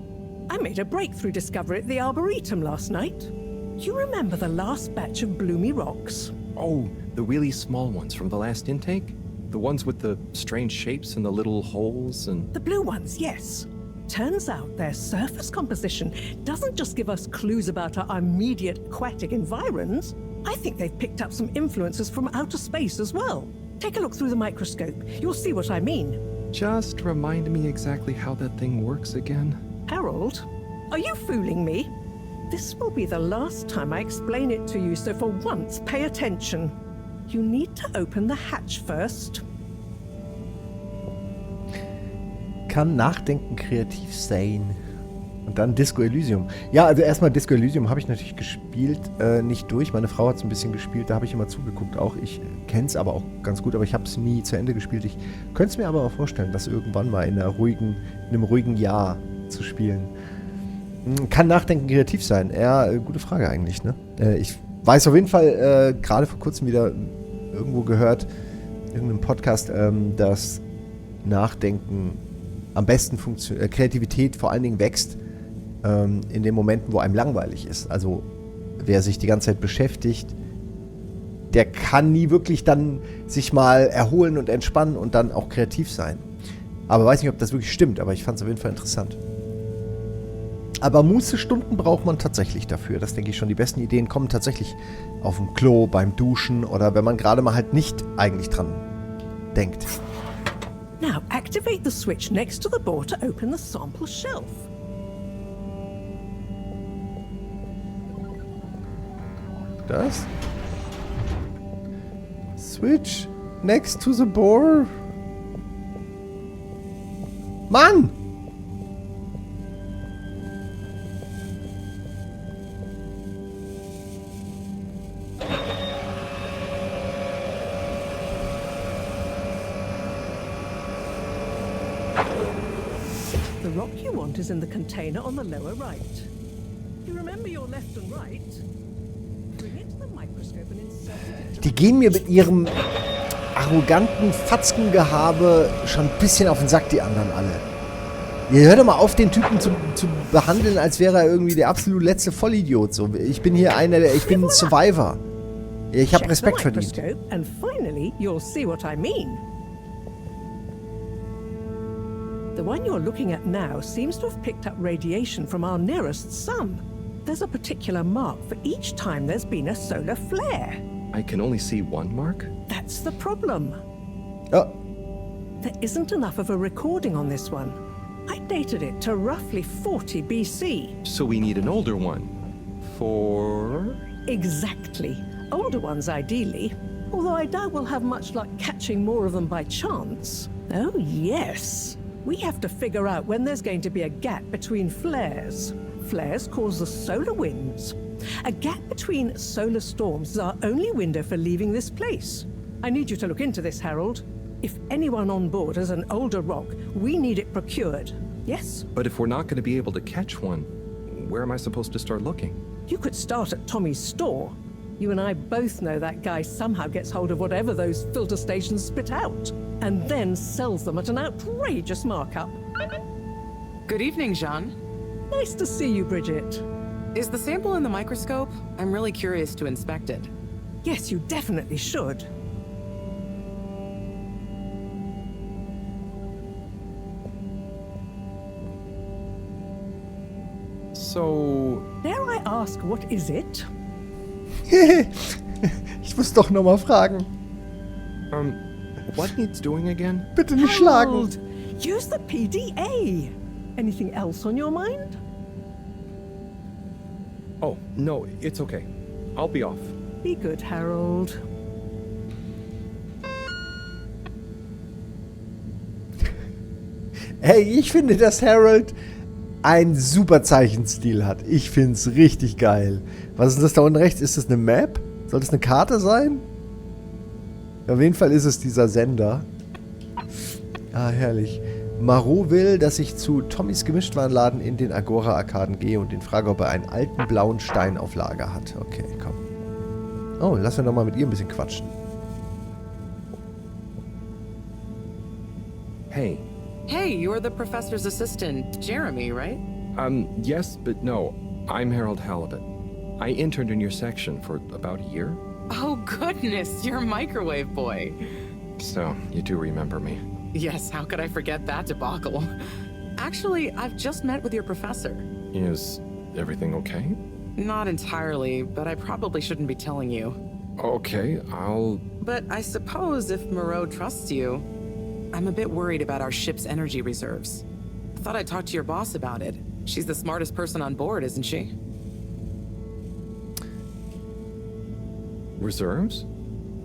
I made a breakthrough discovery at the Arboretum last night. You remember the last batch of bloomy rocks? Oh, the really small ones from the last intake? The ones with the strange shapes and the little holes and... The blue ones, yes. Turns out their surface composition doesn't just give us clues about our immediate aquatic environs. I think they've picked up some influences from outer space as well. Take a look through the microscope. You'll see what I mean. Just remind me exactly how that thing works again. Harold, are you fooling me? This will be the last time I explain it to you, so for once, pay attention. You need to open the hatch first. Kann nachdenken, kreativ sein. Und dann Disco Elysium. Ja, also erstmal Disco Elysium habe ich natürlich gespielt, nicht durch. Meine Frau hat es ein bisschen gespielt, da habe ich immer zugeguckt auch. Ich kenne es aber auch ganz gut, aber ich habe es nie zu Ende gespielt. Ich könnte es mir aber auch vorstellen, das irgendwann mal in einem ruhigen Jahr zu spielen. Kann nachdenken, kreativ sein? Ja, gute Frage eigentlich, ne? Ich weiß auf jeden Fall, gerade vor kurzem wieder irgendwo gehört, irgendeinem Podcast, dass Nachdenken am besten funktioniert, Kreativität vor allen Dingen wächst in den Momenten, wo einem langweilig ist. Also wer sich die ganze Zeit beschäftigt, der kann nie wirklich dann sich mal erholen und entspannen und dann auch kreativ sein. Aber weiß nicht, ob das wirklich stimmt, aber ich fand es auf jeden Fall interessant. Aber Mußestunden braucht man tatsächlich dafür. Das denke ich schon. Die besten Ideen kommen tatsächlich auf dem Klo, beim Duschen oder wenn man gerade mal halt nicht eigentlich dran denkt. Now activate the switch next to the board to open the sample shelf. Das? Switch next to the board? Mann! The rock you want is in the container on the lower right. You remember your left and right? Bring it to the microscope and insert it. Die gehen mir mit ihrem arroganten Fatzkengehabe schon ein bisschen auf den Sack, die anderen alle. Ihr hört doch mal auf, den Typen zu behandeln, als wäre er irgendwie der absolut letzte Vollidiot. So, ich bin hier ich bin ein Survivor. Ich habe Respekt verdient. And finally, you'll see what I mean. The one you're looking at now seems to have picked up radiation from our nearest sun. There's a particular mark for each time there's been a solar flare. I can only see one mark? That's the problem. Oh. There isn't enough of a recording on this one. I dated it to roughly 40 BC. So we need an older one. For... Exactly. Older ones, ideally. Although I doubt we'll have much luck catching more of them by chance. Oh, yes. We have to figure out when there's going to be a gap between flares. Flares cause the solar winds. A gap between solar storms is our only window for leaving this place. I need you to look into this, Harold. If anyone on board has an older rock, we need it procured. Yes? But if we're not going to be able to catch one, where am I supposed to start looking? You could start at Tommy's store. You and I both know that guy somehow gets hold of whatever those filter stations spit out, and then sells them at an outrageous markup. Good evening, Jean. Nice to see you, Bridget. Is the sample in the microscope? I'm really curious to inspect it. Yes, you definitely should. So... Dare I ask, what is it? Ich muss doch noch mal fragen. What needs doing again? Bitte nicht schlagen. Harold, use the PDA. Anything else on your mind? Oh, no, it's okay. I'll be off. Be good, Harold. Hey, ich finde, dass Harold einen super Zeichenstil hat. Ich finde es richtig geil. Was ist das da unten rechts? Ist das eine Map? Soll das eine Karte sein? Auf jeden Fall ist es dieser Sender. Ah, herrlich. Marot will, dass ich zu Tommys Gemischtwarenladen in den Agora-Arkaden gehe und ihn frage, ob er einen alten blauen Stein auf Lager hat. Okay, komm. Oh, lass mir doch mal mit ihr ein bisschen quatschen. Hey. Hey, you're the professor's assistant, Jeremy, right? Yes, but no. I'm Harold Halibut. I interned in your section for about a year. Oh, goodness, you're microwave boy. So, you do remember me. Yes, how could I forget that debacle? Actually, I've just met with your professor. Is everything okay? Not entirely, but I probably shouldn't be telling you. Okay, I'll... But I suppose if Moreau trusts you, I'm a bit worried about our ship's energy reserves. I thought I'd talk to your boss about it. She's the smartest person on board, isn't she? Reserves?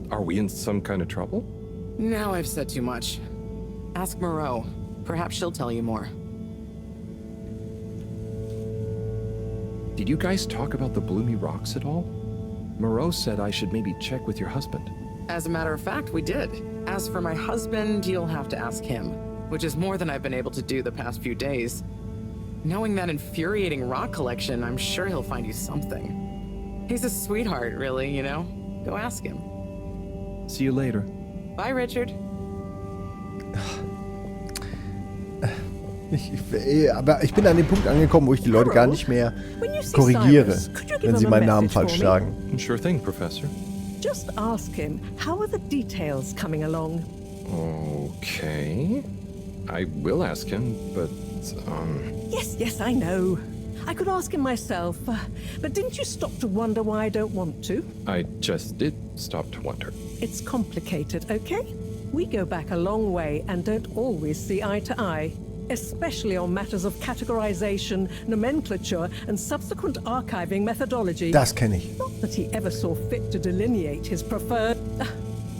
Are we in some kind of trouble? Now I've said too much. Ask Moreau. Perhaps she'll tell you more. Did you guys talk about the Bloomy Rocks at all? Moreau said I should maybe check with your husband. As a matter of fact, we did. As for my husband, you'll have to ask him, which is more than I've been able to do the past few days. Knowing that infuriating rock collection, I'm sure he'll find you something. He's a sweetheart, really, you know? Go ask him. See you later. Bye, Richard. Aber ich bin an dem Punkt angekommen, wo ich die Leute gar nicht mehr korrigiere, wenn sie meinen Namen falsch sagen. Sure thing, Professor. Just ask him, how are the details coming along? Okay. I will ask him, but, Yes, I know. I could ask him myself, but didn't you stop to wonder why I don't want to? I just did stop to wonder. It's complicated, okay? We go back a long way and don't always see eye to eye, especially on matters of categorization, nomenclature, and subsequent archiving methodology. Das kenne ich. Not that he ever saw fit to delineate his preferred...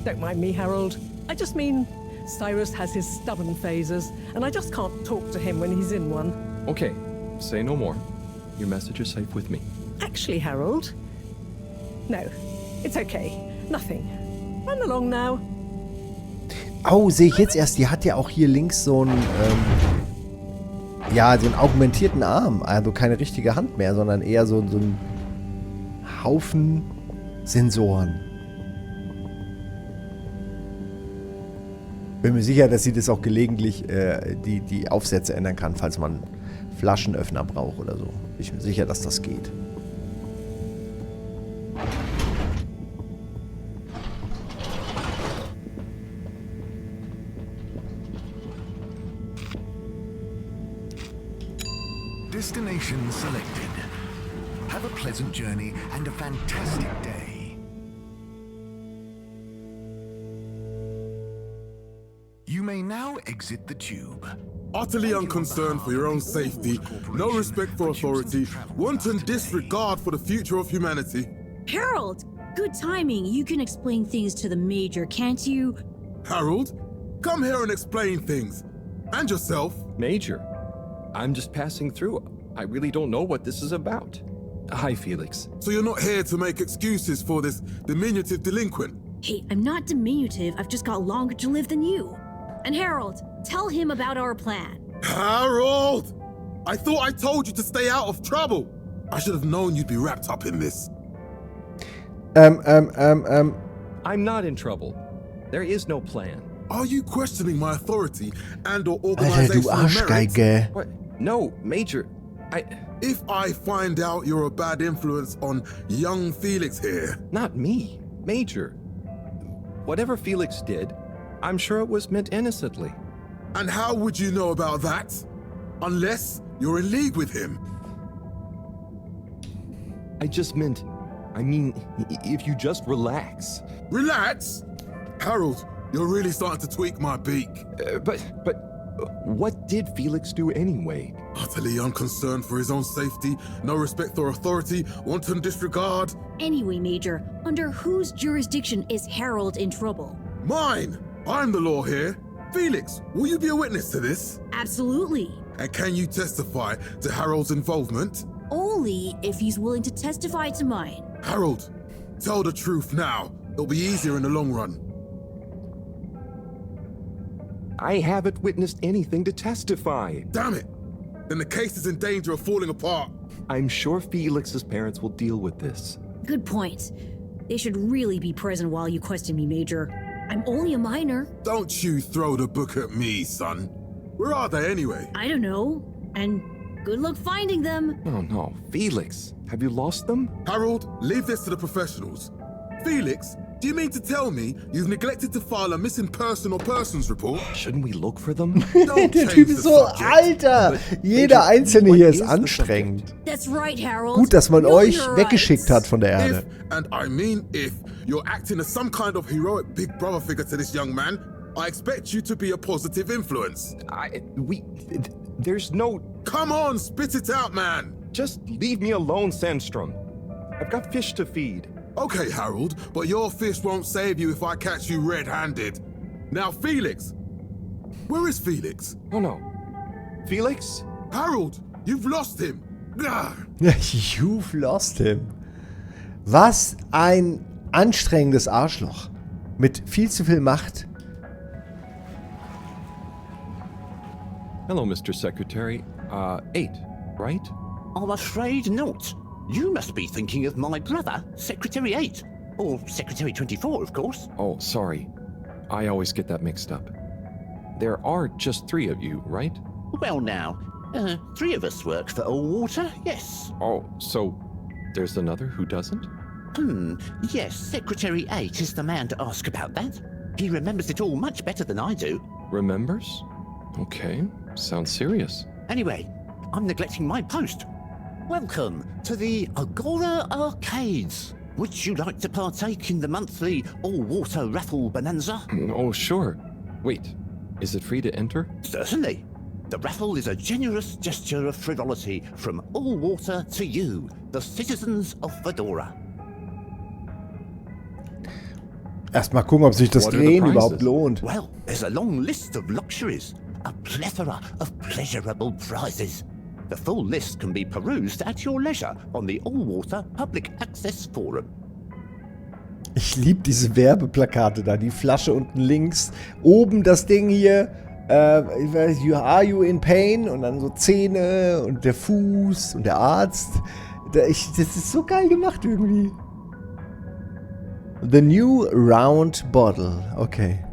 Don't mind me, Harold. I just mean, Cyrus has his stubborn phases, and I just can't talk to him when he's in one. Okay, say no more. Your message is safe with me. Actually, Harold... No, it's okay. Nothing. Run along now. Oh, sehe ich jetzt erst, die hat ja auch hier links so einen, ja, so einen augmentierten Arm. Also keine richtige Hand mehr, sondern eher so ein Haufen Sensoren. Bin mir sicher, dass sie das auch gelegentlich die Aufsätze ändern kann, falls man Flaschenöffner braucht oder so. Bin ich mir sicher, dass das geht. Destination selected. Have a pleasant journey and a fantastic day. You may now exit the tube. Utterly unconcerned for your own safety, no respect for authority, wanton disregard for the future of humanity. Harold, Good timing. You can explain things to the Major, can't you? Harold, come here and explain things. And yourself. Major, I'm just passing through. I really don't know what this is about. Hi, Felix. So you're not here to make excuses for this diminutive delinquent? Hey, I'm not diminutive. I've just got longer to live than you. And Harold, tell him about our plan. Harold! I thought I told you to stay out of trouble. I should have known you'd be wrapped up in this. I'm not in trouble. There is no plan. Are you questioning my authority and or Alter, du organizational merit? Arschgeige. What? No, Major. If I find out you're a bad influence on young Felix here... Not me. Major. Whatever Felix did, I'm sure it was meant innocently. And how would you know about that? Unless you're in league with him. I mean, if you just relax. Relax? Harold, you're really starting to tweak my beak. But what did Felix do anyway? Utterly unconcerned for his own safety, no respect for authority, wanton disregard. Anyway, Major, under whose jurisdiction is Harold in trouble? Mine! I'm the law here. Felix, will you be a witness to this? Absolutely. And can you testify to Harold's involvement? Only if he's willing to testify to mine. Harold, tell the truth now. It'll be easier in the long run. I haven't witnessed anything to testify. Damn it! Then the case is in danger of falling apart. I'm sure Felix's parents will deal with this. Good point. They should really be present while you question me, Major. I'm only a minor. Don't you throw the book at me, son. Where are they anyway? I don't know. And good luck finding them. Oh no, Felix, have you lost them? Harold, leave this to the professionals. Felix, do you mean to tell me you've neglected to file a missing person or persons report? Shouldn't we look for them? Der Typ ist so, Alter! Jeder Einzelne hier ist anstrengend. That's right, Harold. Gut, dass man Know euch your weggeschickt rights. hat von der Erde. If, and I mean if, you're acting as some kind of heroic big brother figure to this young man, I expect you to be a positive influence. There's no... Come on, spit it out, man! Just leave me alone, Sandstrom. I've got fish to feed. Okay, Harold, but your fish won't save you if I catch you red-handed. Now, Felix! Where is Felix? Oh no. Felix? Harold, you've lost him! You've lost him. Was ein anstrengendes Arschloch. Mit viel zu viel Macht. Hello, Mr. Secretary. 8, right? I'm afraid not. You must be thinking of my brother, Secretary 8. Or Secretary 24, of course. Oh, sorry. I always get that mixed up. There are just 3 of you, right? Well now, 3 of us work for Allwater, yes. Oh, so there's another who doesn't? Yes, Secretary 8 is the man to ask about that. He remembers it all much better than I do. Remembers? Okay, sounds serious. Anyway, I'm neglecting my post. Welcome to the Agora Arcades. Would you like to partake in the monthly all-water raffle bonanza? Oh, sure. Wait, is it free to enter? Certainly. The raffle is a generous gesture of frivolity from Allwater to you, the citizens of Fedora. Erstmal gucken, ob sich das Drehen überhaupt lohnt. Well, there's a long list of luxuries, a plethora of pleasurable prizes. The full list can be perused at your leisure on the Allwater Public Access Forum. Ich liebe diese Werbeplakate da. Die Flasche unten links. Oben das Ding hier. Ich weiß, are you in pain? Und dann so Zähne und der Fuß und der Arzt. Das ist so geil gemacht irgendwie. The new round bottle. Okay.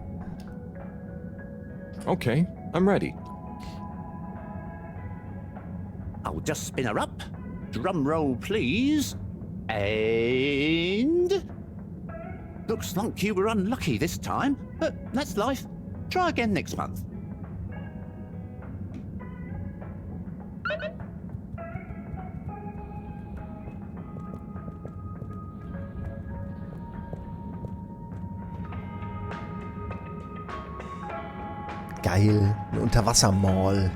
Okay, I'm ready. I'll just spin her up. Drum roll, please. And... Looks like you were unlucky this time, but that's life. Try again next month. Geil. Ein Unterwassermall.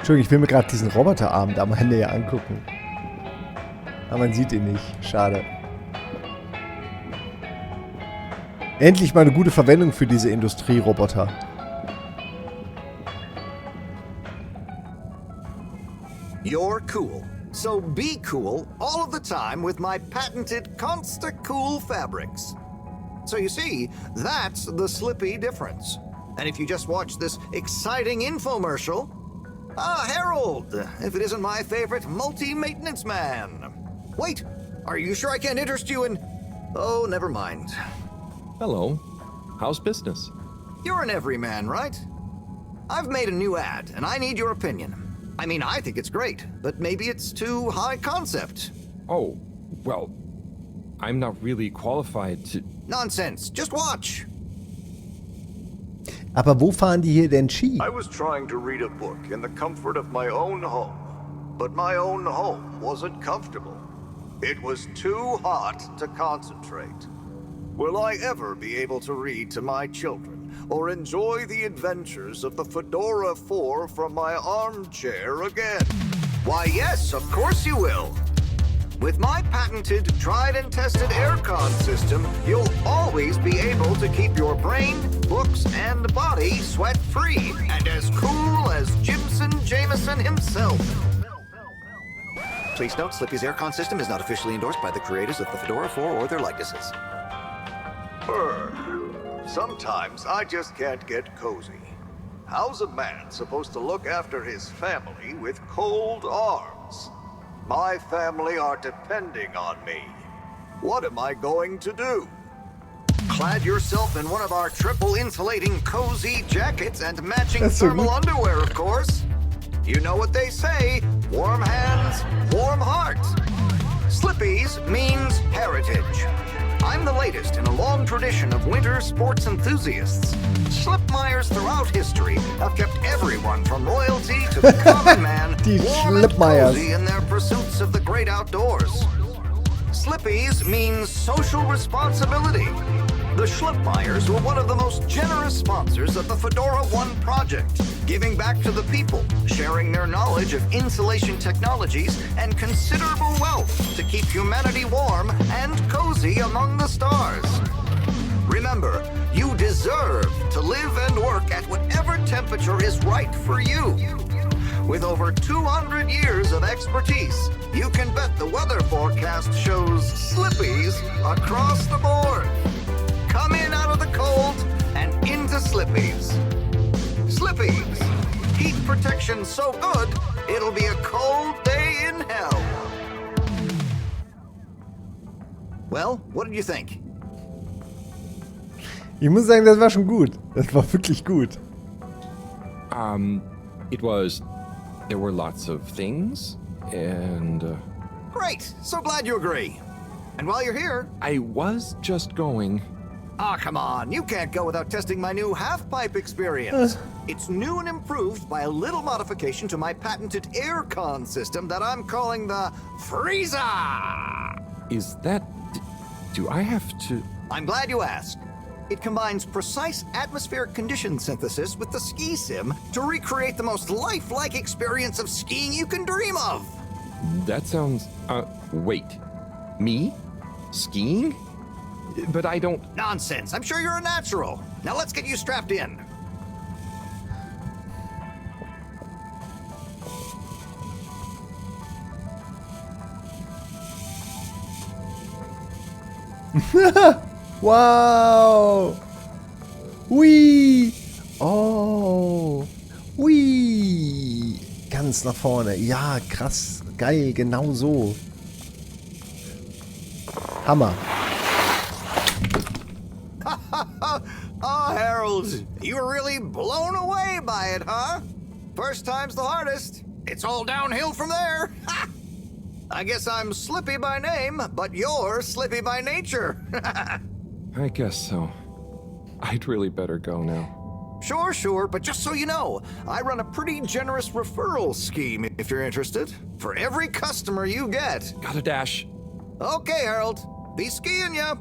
Entschuldigung, ich will mir gerade diesen Roboterarm da mal näher angucken. Aber man sieht ihn nicht. Schade. Endlich mal eine gute Verwendung für diese Industrieroboter. You're cool. So be cool all of the time with my patented Consta-Cool fabrics. So you see, that's the Slippy difference. And if you just watch this exciting infomercial... Ah, Harold, if it isn't my favorite multi-maintenance man. Wait, are you sure I can't interest you in... Oh, never mind. Hello. How's business? You're an everyman, right? I've made a new ad, and I need your opinion. I mean, I think it's great, but maybe it's too high concept. Oh, well, I'm not really qualified to... Nonsense, just watch. Aber wo fahren die hier denn Ski? I was trying to read a book in the comfort of my own home, but my own home wasn't comfortable. It was too hot to concentrate. Will I ever be able to read to my children or enjoy the adventures of the Fedora 4 from my armchair again? Why, yes, of course you will. With my patented, tried and tested aircon system, you'll always be able to keep your brain, books, and body sweat-free and as cool as Jimson Jameson himself. Please note, Slippy's aircon system is not officially endorsed by the creators of the Fedora 4 or their likenesses. Sometimes I just can't get cozy. How's a man supposed to look after his family with cold arms? My family are depending on me. What am I going to do? Clad yourself in one of our triple insulating cozy jackets and matching thermal underwear, of course. You know what they say, warm hands, warm heart. Slippy's means heritage. I'm the latest in a long tradition of winter sports enthusiasts. Schlippmeyers throughout history have kept everyone from royalty to the common man warm and cozy in their pursuits of the great outdoors. Slippy's means social responsibility. The Schlippmeyers were one of the most generous sponsors of the Fedora 1 project, giving back to the people, sharing their knowledge of insulation technologies and considerable wealth to keep humanity warm and cozy among the stars. Remember, you deserve to live and work at whatever temperature is right for you. With over 200 years of expertise, you can bet the weather forecast shows Slippies across the board. Come in out of the cold and into Slippies. Slippies. Heat protection so good, it'll be a cold day in hell. Well, what did you think? Ich muss sagen, das war schon gut. Das war wirklich gut. There were lots of things, and... Great! So glad you agree. And while you're here... I was just going... Ah, come on. You can't go without testing my new half-pipe experience. It's new and improved by a little modification to my patented aircon system that I'm calling the Freezer! Is that... Do I have to... I'm glad you asked. It combines precise atmospheric condition synthesis with the ski sim to recreate the most lifelike experience of skiing you can dream of. That sounds... wait. Me? Skiing? But I don't... Nonsense. I'm sure you're a natural. Now let's get you strapped in. Wow! Hui! Oh! Hui! Ganz nach vorne. Ja, krass. Geil, genau so. Hammer. Oh, Harold, you were really blown away by it, huh? First time's the hardest. It's all downhill from there. I guess I'm Slippy by name, but you're Slippy by nature. I guess so. I'd really better go now. Sure, but just so you know, I run a pretty generous referral scheme if you're interested. For every customer you get. Gotta dash. Okay, Harold. Be skiing ya.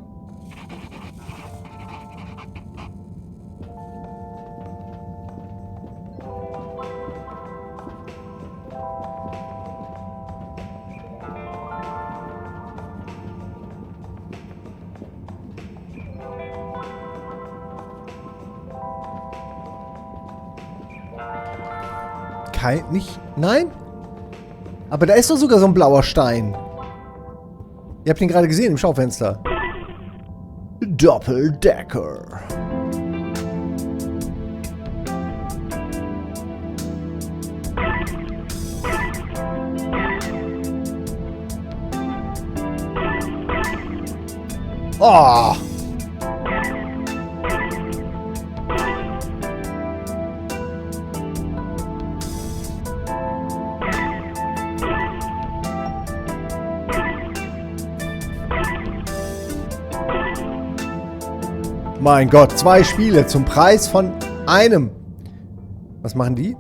Nicht? Nein? Aber da ist doch sogar so ein blauer Stein. Ihr habt ihn gerade gesehen im Schaufenster. Doppeldecker. Oh! Mein Gott, 2 Spiele zum Preis von einem. Was machen die?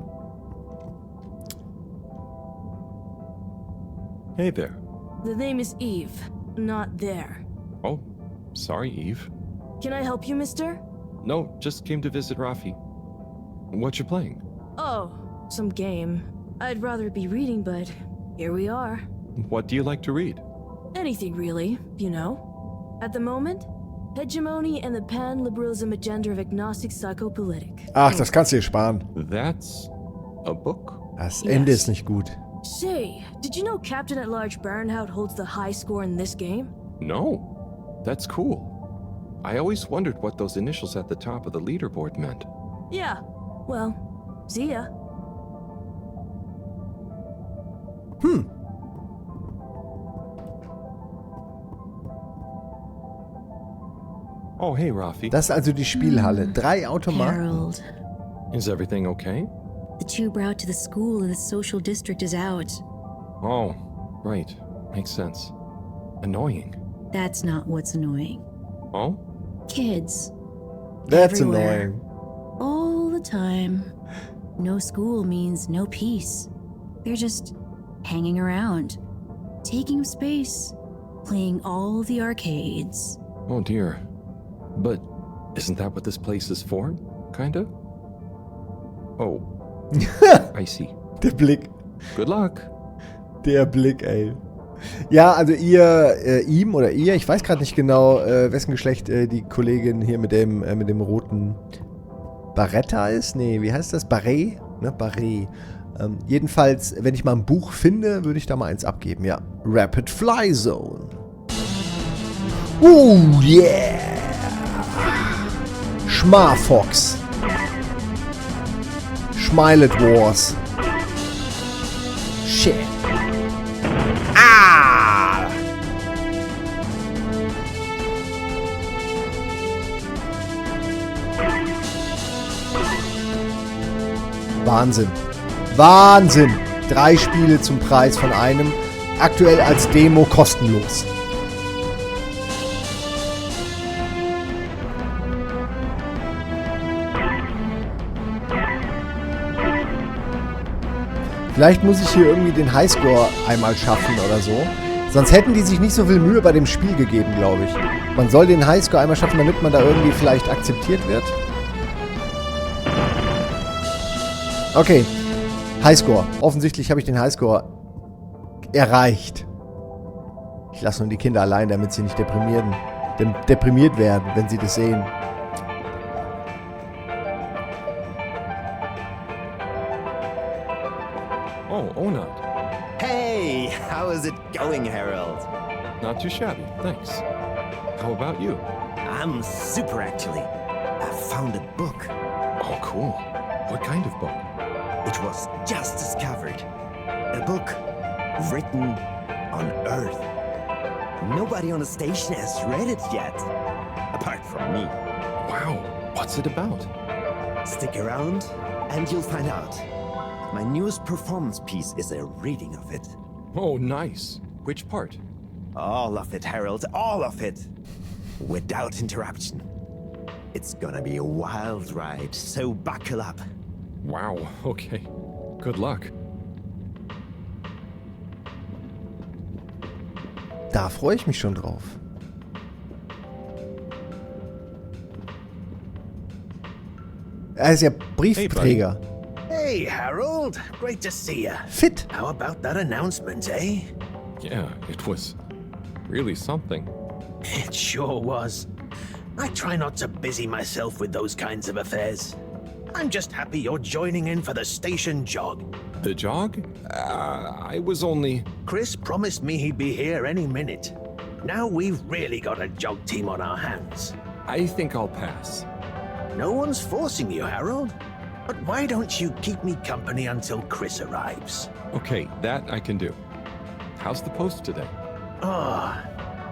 Hey there. The name is Eve, not there. Oh, sorry, Eve. Can I help you, mister? No, just came to visit Rafi. What you playing? Oh, some game. I'd rather be reading, but here we are. What do you like to read? Anything really, you know. At the moment, hegemony and the pan-liberalism agenda of agnostic psychopolitic. Ach, das kannst du dir sparen. That's a book? Das Ende ist nicht gut. Say, did you know Captain at Large Baronhout holds the high score in this game? No. That's cool. I always wondered what those initials at the top of the leaderboard meant. Yeah. Well, see ya. Oh, hey, Rafi. Das ist also die Spielhalle. 3 Automaten. Harold. Is everything okay? The tube route to the school in the social district is out. Oh, right. Makes sense. Annoying. That's not what's annoying. Oh? Kids. That's everywhere. annoying. All the time. No school means no peace. They're just hanging around, taking up space, playing all the arcades. Oh dear. But isn't that what this place is for? Kinda? Oh. I see. Der Blick. Good luck. Der Blick, ey. Ja, also ihm oder ihr, ich weiß gerade nicht genau, wessen Geschlecht die Kollegin hier mit dem roten Baretta ist. Nee, wie heißt das? Barret? Ne, Barret. Jedenfalls, wenn ich mal ein Buch finde, würde ich da mal eins abgeben, ja. Rapid Fly Zone. Yeah! Schmarfox. Schmilet Wars. Shit. Ah! Wahnsinn. Wahnsinn! 3 Spiele zum Preis von einem. Aktuell als Demo kostenlos. Vielleicht muss ich hier irgendwie den Highscore einmal schaffen oder so. Sonst hätten die sich nicht so viel Mühe bei dem Spiel gegeben, glaube ich. Man soll den Highscore einmal schaffen, damit man da irgendwie vielleicht akzeptiert wird. Okay. Highscore. Offensichtlich habe ich den Highscore erreicht. Ich lasse nur die Kinder allein, damit sie nicht deprimiert werden, wenn sie das sehen. Oh, Onat. Hey, how is it going, Harold? Not too shabby, thanks. How about you? I'm super, actually. I found a book. Oh, cool. What kind of book? It was just discovered. A book written on Earth. Nobody on the station has read it yet, apart from me. Wow, what's it about? Stick around and you'll find out. My newest performance piece is a reading of it. Oh, nice. Which part? All of it, Harold, all of it. Without interruption. It's gonna be a wild ride, so buckle up. Wow, okay. Good luck. Da freue ich mich schon drauf. Er ist ja Briefträger. Hey, Harold. Great to see you. Fit. How about that announcement, eh? Yeah, it was really something. It sure was. I try not to busy myself with those kinds of affairs. I'm just happy you're joining in for the station jog. The jog? I was only... Chris promised me he'd be here any minute. Now we've really got a jog team on our hands. I think I'll pass. No one's forcing you, Harold. But why don't you keep me company until Chris arrives? Okay, that I can do. How's the post today? Oh,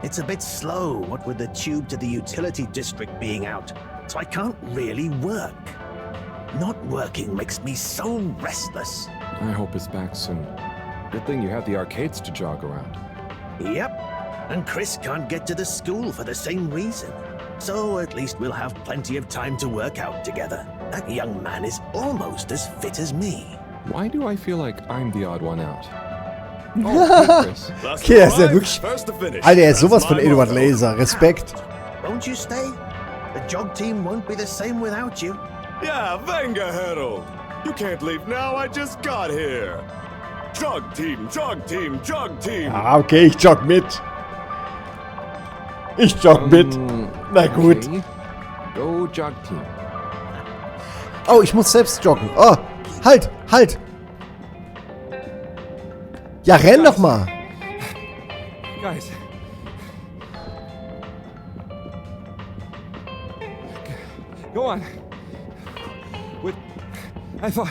it's a bit slow, what with the tube to the utility district being out, so I can't really work. Not working makes me so restless. I hope it's back soon. Good thing you have the arcades to jog around. Yep, and Chris can't get to the school for the same reason. So at least we'll have plenty of time to work out together. That young man is almost as fit as me. Why do I feel like I'm the odd one out? Oh, Chris. Okay, er ist ja wirklich... Alter, er ist sowas von Edward Laser. Respekt. Won't you stay? The jog team won't be the same without you. Yeah, venga, Harold. You can't leave now, I just got here. Jog team, jog team, jog team. Ah, okay, ich jog mit. Ich jog mit. Na gut. Okay. Go jog team. Oh, ich muss selbst joggen. Oh, halt, halt. Ja, renn doch mal. Guys. Go on. I thought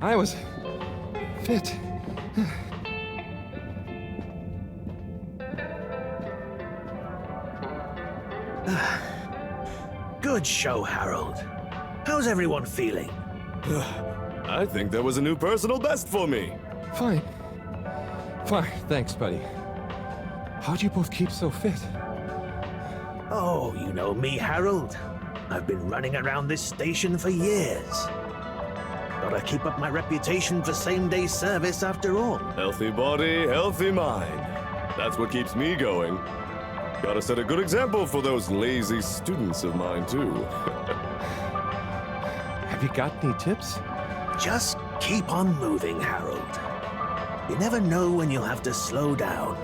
I was fit. Good show, Harold. How's everyone feeling? I think there was a new personal best for me. Fine. Fine, thanks, buddy. How'd you both keep so fit? Oh, you know me, Harold. I've been running around this station for years. Gotta keep up my reputation for same-day service after all. Healthy body, healthy mind. That's what keeps me going. Gotta set a good example for those lazy students of mine, too. Have you got any tips? Just keep on moving, Harold. You never know when you'll have to slow down.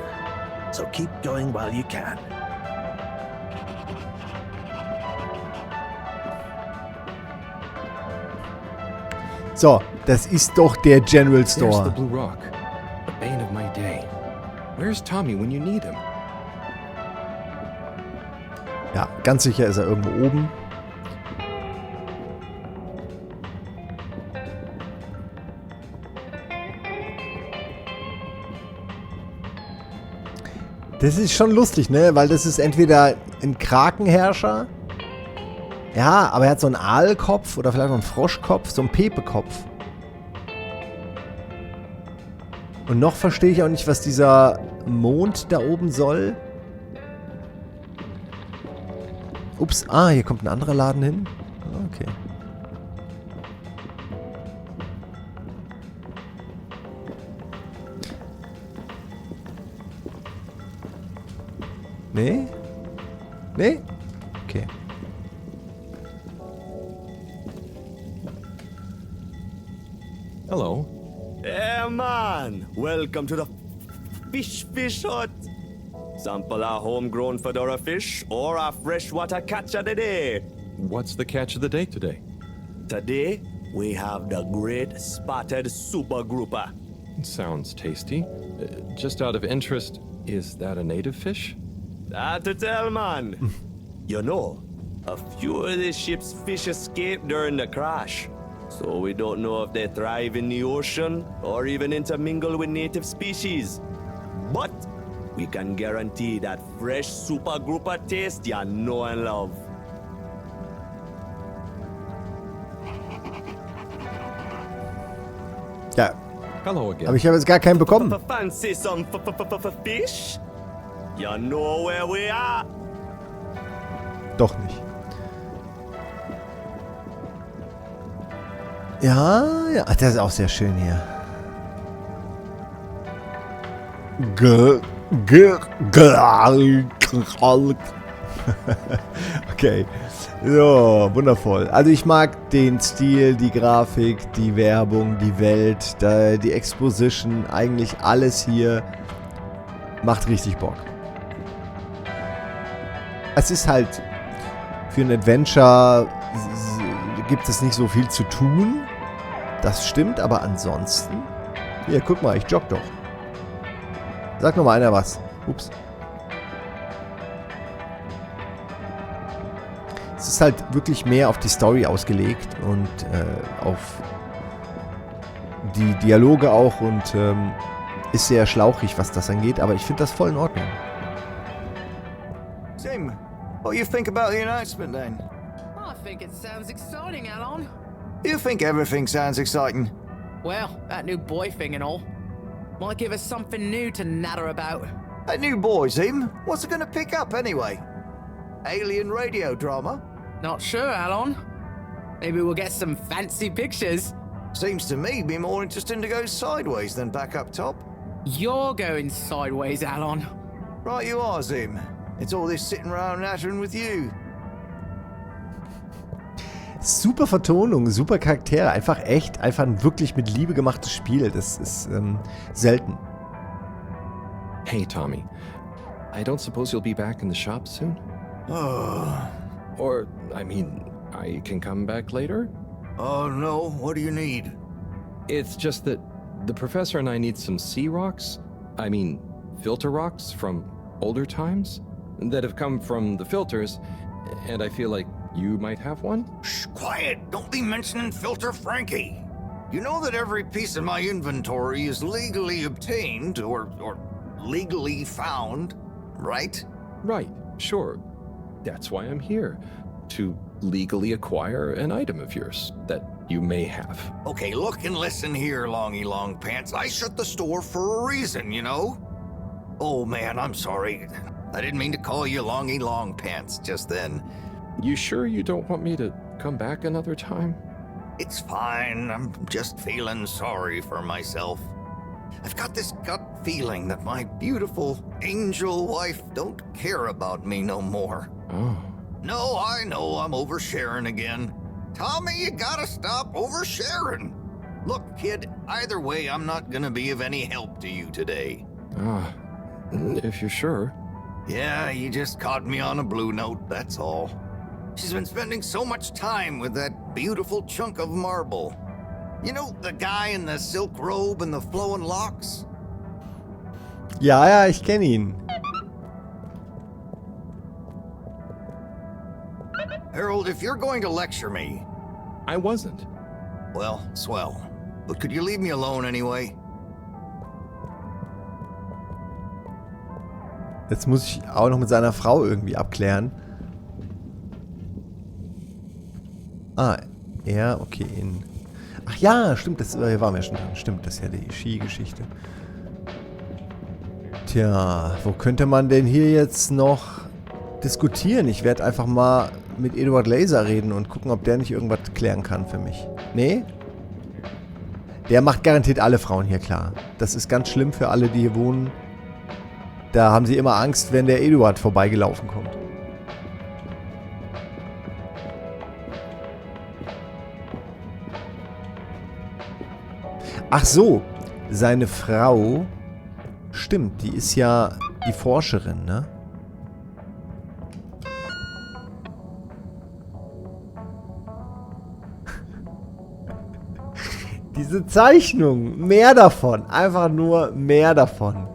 So keep going while you can. So, das ist doch der General There's the Store. Blue Rock, the bane of my day. Where's Tommy when you need him? Ja, ganz sicher ist er irgendwo oben. Das ist schon lustig, ne? Weil das ist entweder ein Krakenherrscher. Ja, aber er hat so einen Aalkopf oder vielleicht noch einen Froschkopf, so einen Pepekopf. Und noch verstehe ich auch nicht, was dieser Mond da oben soll. Ups, hier kommt ein anderer Laden hin. Okay. Nee? Nee? Okay. Hello. Yeah, man. Welcome to the fish hut. Sample a homegrown fedora fish or a freshwater catch of the day. What's the catch of the day today? Today, we have the great spotted super grouper. Sounds tasty. Just out of interest, is that a native fish? Hard to tell, man. You know, a few of the ship's fish escaped during the crash. So we don't know if they thrive in the ocean or even intermingle with native species. But we can guarantee that fresh super grouper taste you know and love. Ja. Hello again. Aber ich habe jetzt gar keinen bekommen. Fancy some fish? You know where we are. Doch nicht. Ja, ja. Ach, das ist auch sehr schön hier. Okay. So, wundervoll. Also ich mag den Stil, die Grafik, die Werbung, die Welt, die Exposition, eigentlich alles hier macht richtig Bock. Es ist halt für ein Adventure gibt es nicht so viel zu tun. Das stimmt, aber ansonsten... Hier, guck mal, ich jogge doch. Sag noch mal einer was. Ups. Es ist halt wirklich mehr auf die Story ausgelegt und auf die Dialoge auch und ist sehr schlauchig, was das angeht, aber ich finde das voll in Ordnung. Tim, what do you think about the announcement then? I think it sounds exciting, Alon. You think everything sounds exciting? Well, that new boy thing and all. Might give us something new to natter about. A new boy, Zim? What's it gonna pick up anyway? Alien radio drama? Not sure, Alon. Maybe we'll get some fancy pictures. Seems to me be more interesting to go sideways than back up top. You're going sideways, Alon. Right you are, Zim. It's all this sitting around nattering with you. Super Vertonung, super Charaktere. Einfach echt, einfach ein wirklich mit Liebe gemachtes Spiel. Das ist selten. Hey, Tommy. I don't suppose you'll be back in the shop soon? Or, I mean, I can come back later? Oh, no. What do you need? It's just that the professor and I need some sea rocks. I mean, filter rocks from older times that have come from the filters, and I feel like you might have one? Shh, quiet. Don't be mentioning Filter Frankie. You know that every piece in my inventory is legally obtained or legally found, right? Right, sure. That's why I'm here. To legally acquire an item of yours that you may have. Okay, look and listen here, Longy Long Pants. I shut the store for a reason, you know? Oh man, I'm sorry. I didn't mean to call you Longy Long Pants just then. You sure you don't want me to come back another time? It's fine. I'm just feeling sorry for myself. I've got this gut feeling that my beautiful angel wife don't care about me no more. Oh. No, I know I'm oversharing again. Tommy, you gotta stop oversharing. Look, kid, either way, I'm not gonna be of any help to you today. Ah, if you're sure. Yeah, you just caught me on a blue note, that's all. She's been spending so much time with that beautiful chunk of marble. You know, the guy in the silk robe and the flowing locks? Ja, ich kenne ihn. Harold, if you're going to lecture me... I wasn't. Well, swell. But could you leave me alone anyway? Jetzt muss ich auch noch mit seiner Frau irgendwie abklären. Ah, ja, okay. Ach ja, stimmt, das waren wir schon dran. Stimmt, das ist ja die Ski-Geschichte. Tja, wo könnte man denn hier jetzt noch diskutieren? Ich werde einfach mal mit Eduard Laser reden und gucken, ob der nicht irgendwas klären kann für mich. Nee? Der macht garantiert alle Frauen hier klar. Das ist ganz schlimm für alle, die hier wohnen. Da haben sie immer Angst, wenn der Eduard vorbeigelaufen kommt. Ach so, seine Frau, stimmt, die ist ja die Forscherin, ne? Diese Zeichnung, mehr davon, einfach nur mehr davon.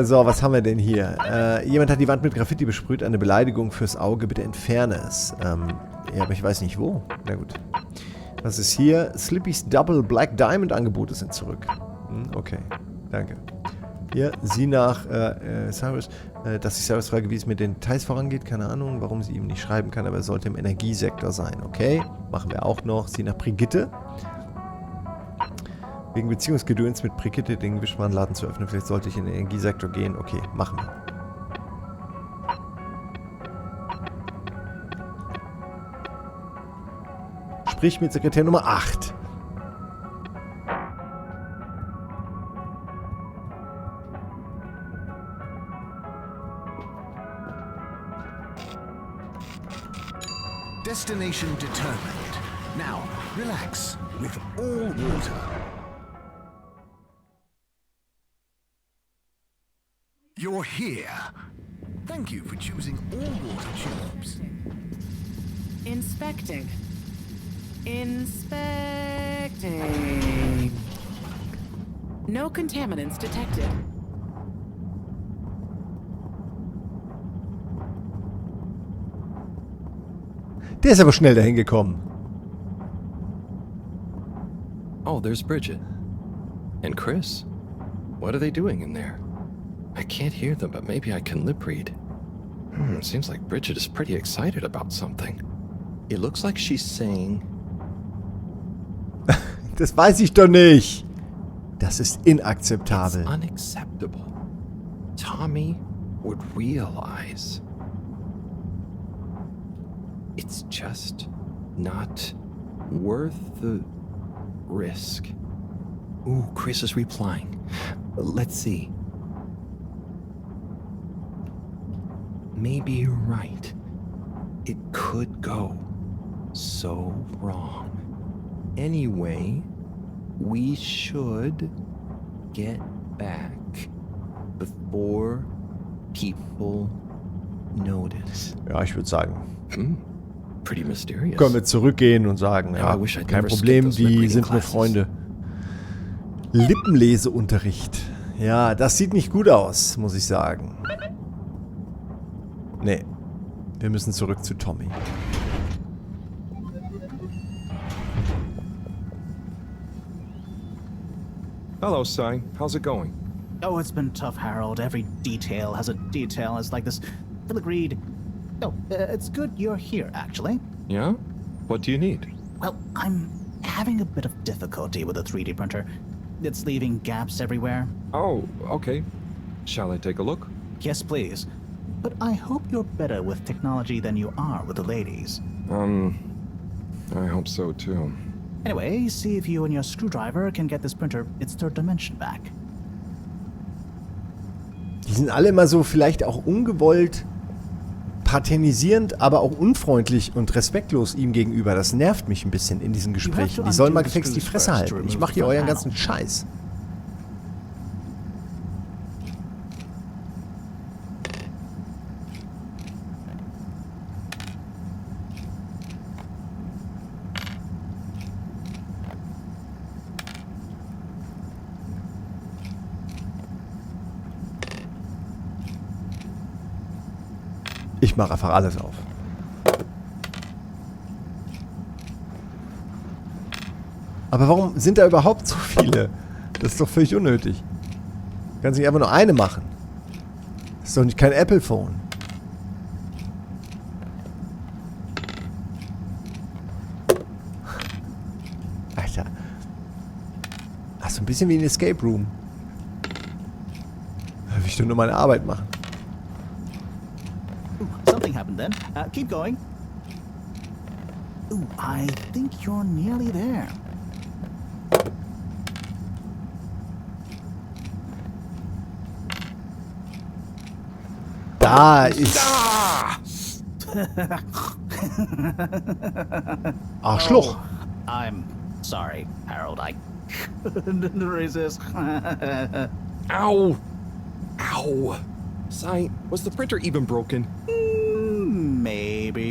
So, was haben wir denn hier? Jemand hat die Wand mit Graffiti besprüht, eine Beleidigung fürs Auge, bitte entferne es. Ja, aber ich weiß nicht wo. Na gut. Was ist hier? Slippys Double Black Diamond Angebote sind zurück. Okay, danke. Hier, sie nach Cyrus, dass sich Cyrus frage, wie es mit den Details vorangeht. Keine Ahnung, warum sie ihm nicht schreiben kann, aber er sollte im Energiesektor sein. Okay, machen wir auch noch. Sie nach Brigitte. Wegen Beziehungsgedöns mit Brigitte den Wischwarenladen zu öffnen. Vielleicht sollte ich in den Energiesektor gehen. Okay, machen wir. Sprich mit Sekretär Nummer 8. Destination determined. Now, relax with all water. You're here. Thank you for choosing all water tubes. Inspecting. Inspecting. No contaminants detected. Der ist aber schnell dahin gekommen. Oh, there's Bridget. And Chris. What are they doing in there? I can't hear them, but maybe I can lip read. Seems like Bridget is pretty excited about something. It looks like she's saying... Das weiß ich doch nicht. Das ist inakzeptabel. It's unacceptable. Tommy would realize... It's just not worth the risk. Ooh, Chris is replying. Let's see. Maybe you're right. It could go so wrong. Anyway, we should get back before people notice. Ja, ich würde sagen. Pretty mysterious. Können wir zurückgehen und sagen, ja, kein Problem, die sind nur Freunde. Lippenleseunterricht. Ja, das sieht nicht gut aus, muss ich sagen. Nee, wir müssen zurück zu Tommy. Hello, Sai. How's it going? Oh, it's been tough, Harold. Every detail has a detail. It's like this filigreed. Oh, it's good you're here, actually. Yeah? What do you need? Well, I'm having a bit of difficulty with the 3D printer. It's leaving gaps everywhere. Oh, okay. Shall I take a look? Yes, please. But I hope you're better with technology than you are with the ladies. I hope so too. Anyway, see if you and your screwdriver can get this printer its third dimension back. Die sind alle immer so vielleicht auch ungewollt paternisierend, aber auch unfreundlich und respektlos ihm gegenüber. Das nervt mich ein bisschen in diesen Gesprächen. Die sollen mal gefälligst die Fresse halten. Ich mache hier euren ganzen Scheiß. Ich mache einfach alles auf. Aber warum sind da überhaupt so viele? Das ist doch völlig unnötig. Du kannst nicht einfach nur eine machen. Das ist doch nicht kein Apple-Phone. Alter. Ach, so ein bisschen wie ein Escape Room. Da will ich doch nur meine Arbeit machen. Something happened then. Keep going. Ooh, I think you're nearly there. Da ist... Arschloch. Oh, I'm sorry, Harold. I couldn't resist. Ow! Ow! Sai, was the printer even broken? Maybe.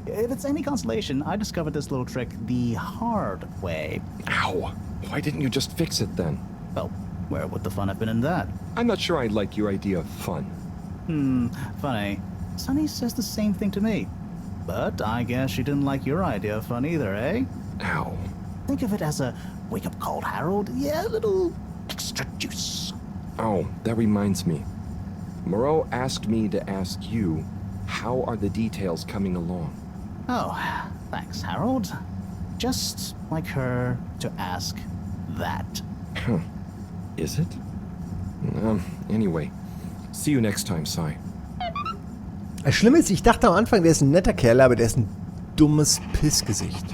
If it's any consolation, I discovered this little trick the hard way. Ow! Why didn't you just fix it then? Well, where would the fun have been in that? I'm not sure I like your idea of fun. Funny. Sunny says the same thing to me. But I guess she didn't like your idea of fun either, eh? Ow. Think of it as a wake-up call, Harold. Yeah, a little extra juice. Oh, that reminds me. Moreau asked me to ask you, how are the details coming along? Oh, thanks, Harold. Just like her to ask that. Huh. Is it? Anyway. See you next time, Sai. Das Schlimme ist, ich dachte am Anfang, der ist ein netter Kerl, aber der ist ein dummes Pissgesicht.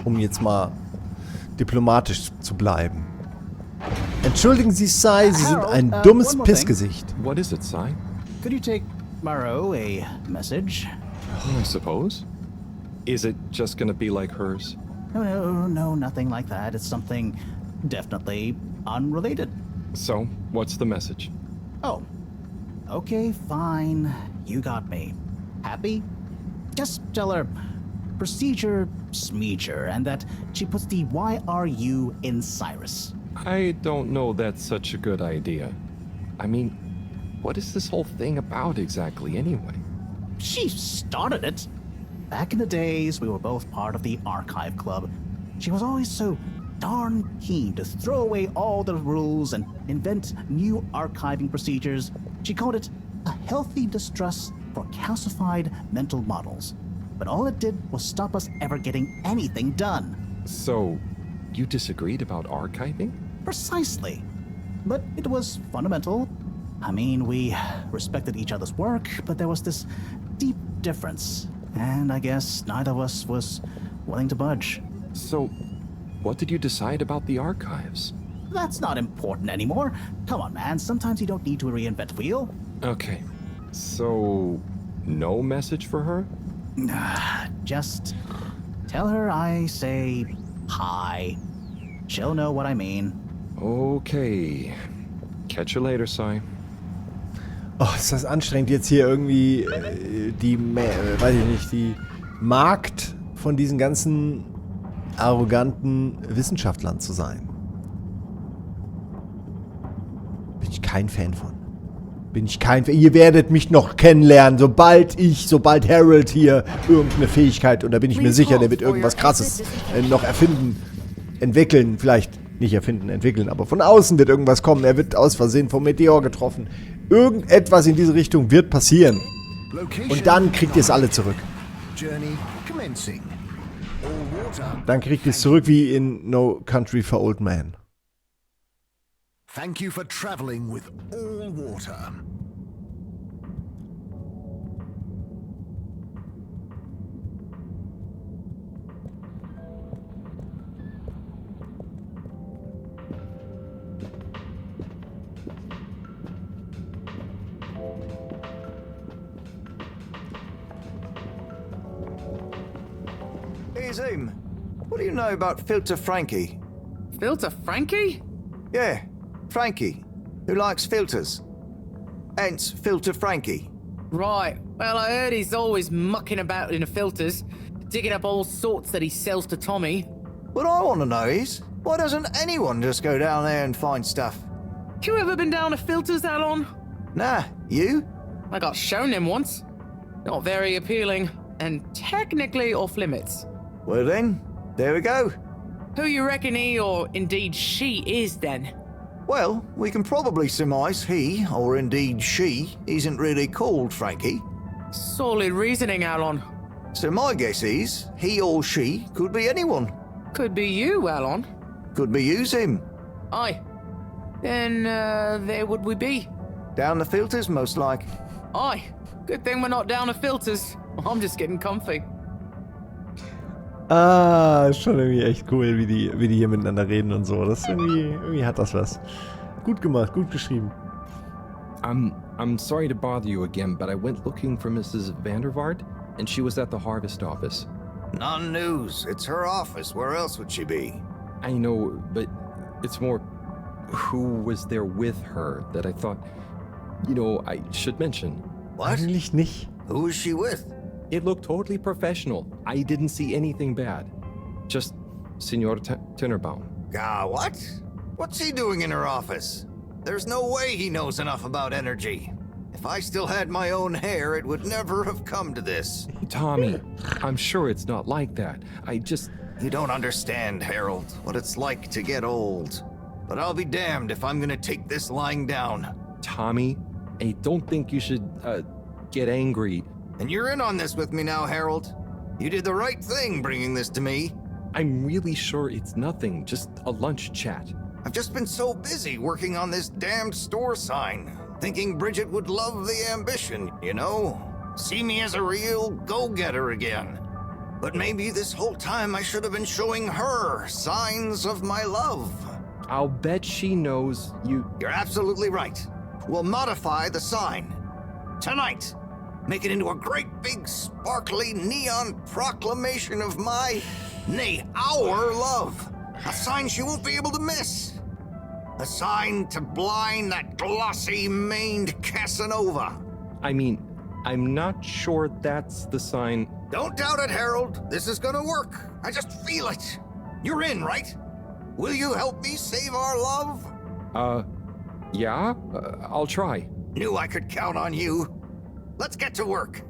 Um jetzt mal diplomatisch zu bleiben. Entschuldigen Sie, Sai, Sie sind ein dummes Pissgesicht. What is it, Sai? Could you take Moreau a message? I suppose. Is it just gonna be like hers? No, nothing like that. It's something definitely unrelated. So, what's the message? Oh. Okay, fine. You got me. Happy? Just tell her procedure smeeger, and that she puts the YRU in Cyrus. I don't know that's such a good idea. I mean, what is this whole thing about exactly anyway? She started it. Back in the days, we were both part of the Archive Club. She was always so darn keen to throw away all the rules and invent new archiving procedures. She called it a healthy distrust for calcified mental models. But all it did was stop us ever getting anything done. So, you disagreed about archiving? Precisely. But it was fundamental. I mean, we respected each other's work, but there was this deep difference. And I guess neither of us was willing to budge. So, what did you decide about the archives? That's not important anymore. Come on, man. Sometimes you don't need to reinvent the wheel. Okay. So, no message for her? Just tell her I say hi. She'll know what I mean. Okay. Catch you later, Sai. Oh, ist das anstrengend, jetzt hier irgendwie weiß ich nicht, die Magd von diesen ganzen arroganten Wissenschaftlern zu sein. Bin ich kein Fan von. Ihr werdet mich noch kennenlernen, sobald Harold hier irgendeine Fähigkeit, und da bin ich mir sicher, der wird irgendwas Krasses noch entwickeln, vielleicht nicht entwickeln, aber von außen wird irgendwas kommen, er wird aus Versehen vom Meteor getroffen. Irgendetwas in diese Richtung wird passieren. Und dann kriegt ihr es alle zurück. Dann kriegt ihr es zurück wie in No Country for Old Men. Thank you for traveling with all water. Hey, Zoom. What do you know about Filter Frankie? Filter Frankie? Yeah, Frankie, who likes filters. Hence, Filter Frankie. Right. Well, I heard he's always mucking about in the filters, digging up all sorts that he sells to Tommy. What I want to know is, why doesn't anyone just go down there and find stuff? You ever been down to filters, Alon? Nah, you? I got shown them once. Not very appealing, and technically off limits. Well then, there we go. Who you reckon he, or indeed she, is then? Well, we can probably surmise he, or indeed she, isn't really called Frankie. Solid reasoning, Alon. So my guess is, he or she could be anyone. Could be you, Alon. Could be you, Zim. Aye. Then, there would we be? Down the filters, most like. Aye. Good thing we're not down the filters. I'm just getting comfy. Ah, schon irgendwie echt cool, wie die hier miteinander reden und so. Das irgendwie hat das was. Gut gemacht, gut geschrieben. I'm sorry to bother you again, but I went looking for Mrs. Vandervaart, and she was at the harvest office. None news. It's her office. Where else would she be? I know, but it's more who was there with her that I thought, I should mention. What? Eigentlich nicht. Who is she with? It looked totally professional. I didn't see anything bad. Just Senor Tinnerbaum. What? What's he doing in her office? There's no way he knows enough about energy. If I still had my own hair, it would never have come to this. Tommy, I'm sure it's not like that. You don't understand, Harold, what it's like to get old. But I'll be damned if I'm gonna take this lying down. Tommy, I don't think you should, get angry. And you're in on this with me now, Harold. You did the right thing bringing this to me. I'm really sure it's nothing, just a lunch chat. I've just been so busy working on this damned store sign, thinking Bridget would love the ambition, see me as a real go-getter again. But maybe this whole time I should have been showing her signs of my love. I'll bet she knows you... You're absolutely right. We'll modify the sign. Tonight. Make it into a great big sparkly neon proclamation of our love. A sign she won't be able to miss. A sign to blind that glossy-maned Casanova. I mean, I'm not sure that's the sign. Don't doubt it, Harold. This is gonna work. I just feel it. You're in, right? Will you help me save our love? Yeah? I'll try. Knew I could count on you. Let's get to work.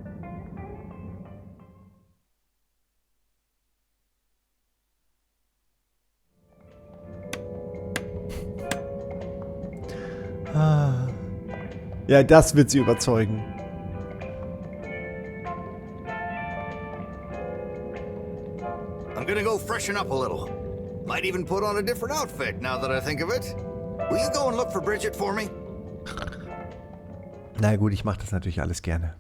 Ja, das wird sie überzeugen. I'm gonna go freshen up a little. Might even put on a different outfit now that I think of it. Will you go and look for Bridget for me? Na gut, ich mache das natürlich alles gerne.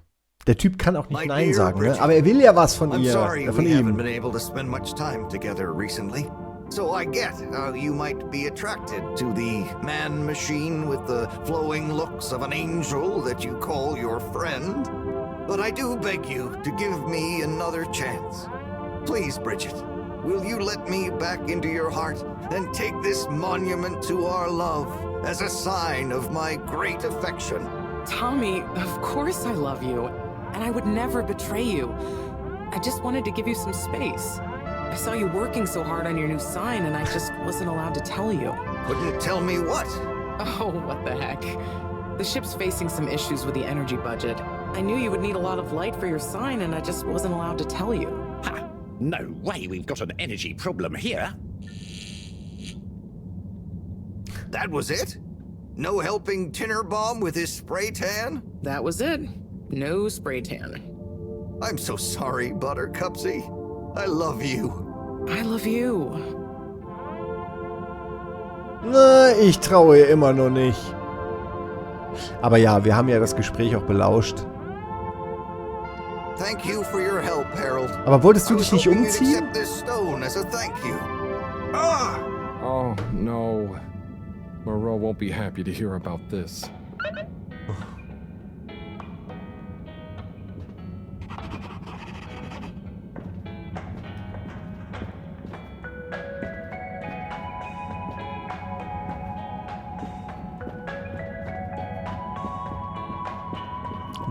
Der Typ kann auch nicht Nein sagen, ne? Aber er will ja was von ihr, von ihm. Haven't been able to spend much time together recently. So I get how you might be attracted to the man-machine with the flowing looks of an angel that you call your friend. But I do beg you to give me another chance. Please, Bridget, will you let me back into your heart and take this monument to our love as a sign of my great affection? Tommy, of course I love you, and I would never betray you. I just wanted to give you some space. I saw you working so hard on your new sign, and I just wasn't allowed to tell you. Couldn't tell me what? Oh, what the heck. The ship's facing some issues with the energy budget. I knew you would need a lot of light for your sign, and I just wasn't allowed to tell you. Ha! No way we've got an energy problem here. That was it? No helping Tinnerbomb with his spray tan? That was it. No spray tan. I'm so sorry, Buttercupsy. I love you. I love you. Na, ich traue ihr immer noch nicht. Aber ja, wir haben ja das Gespräch auch belauscht. Thank you for your help, Harold. Aber wolltest du dich nicht umziehen? Oh, no. Moreau won't be happy to hear about this.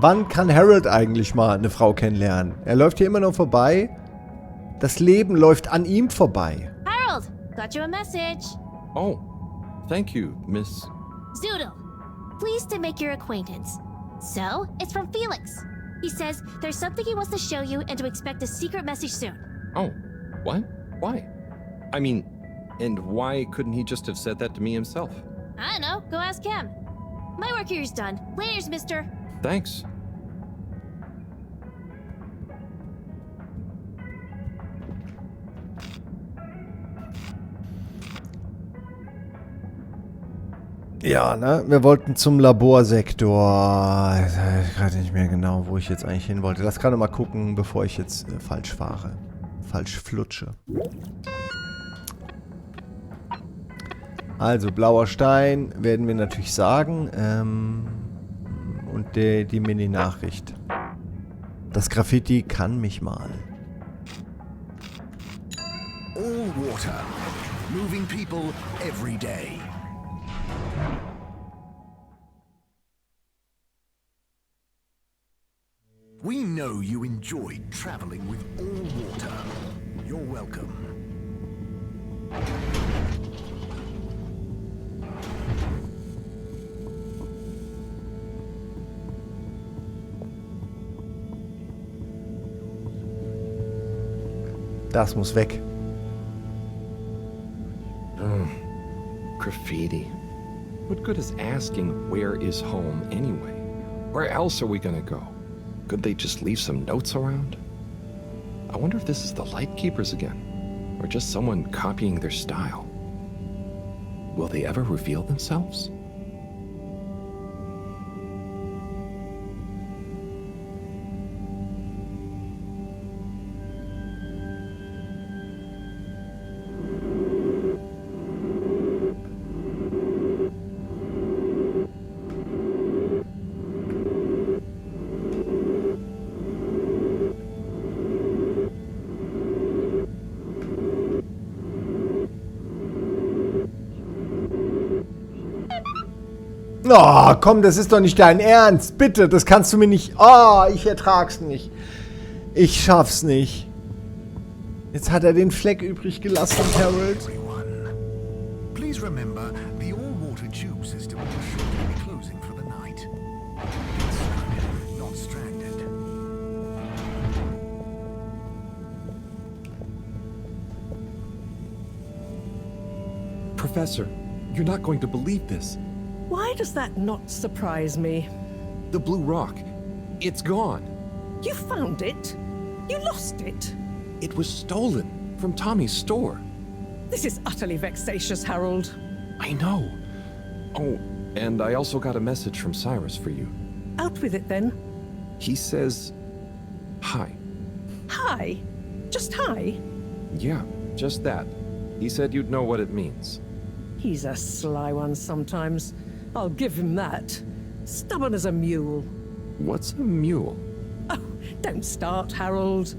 Wann kann Harold eigentlich mal eine Frau kennenlernen? Er läuft hier immer noch vorbei. Das Leben läuft an ihm vorbei. Harold, got you a message. Oh, thank you, Miss... Zoodle, pleased to make your acquaintance. So, it's from Felix. He says there's something he wants to show you and to expect a secret message soon. Oh, what? Why? I mean, and why couldn't he just have said that to me himself? I don't know, go ask him. My work here's done. Laters, mister. Thanks. Ja, ne? Wir wollten zum Laborsektor. Ich weiß gerade nicht mehr genau, wo ich jetzt eigentlich hin wollte. Lass gerade mal gucken, bevor ich jetzt falsch fahre. Falsch flutsche. Also, blauer Stein werden wir natürlich sagen. Und die Mini-Nachricht. Das Graffiti kann mich mal. All water. Moving people every day. We know you enjoyed traveling with all water. You're welcome. Das muss weg. Graffiti. What good is asking where is home anyway? Where else are we gonna go? Could they just leave some notes around? I wonder if this is the Lightkeepers again, or just someone copying their style. Will they ever reveal themselves? Oh, komm, das ist doch nicht dein Ernst. Bitte, das kannst du mir nicht... Oh, ich ertrag's nicht. Ich schaff's nicht. Jetzt hat er den Fleck übrig gelassen, Harold. Please remember, the all-water tube system will shortly be closing for the night. Get stranded, not stranded. Professor, you're not going to believe this. Why does that not surprise me? The blue rock. It's gone. You found it? You lost it? It was stolen from Tommy's store. This is utterly vexatious, Harold. I know. Oh, and I also got a message from Cyrus for you. Out with it, then. He says, hi. Hi? Just hi? Yeah, just that. He said you'd know what it means. He's a sly one sometimes. I'll give him that. Stubborn as a mule. What's a mule? Oh, don't start, Harold.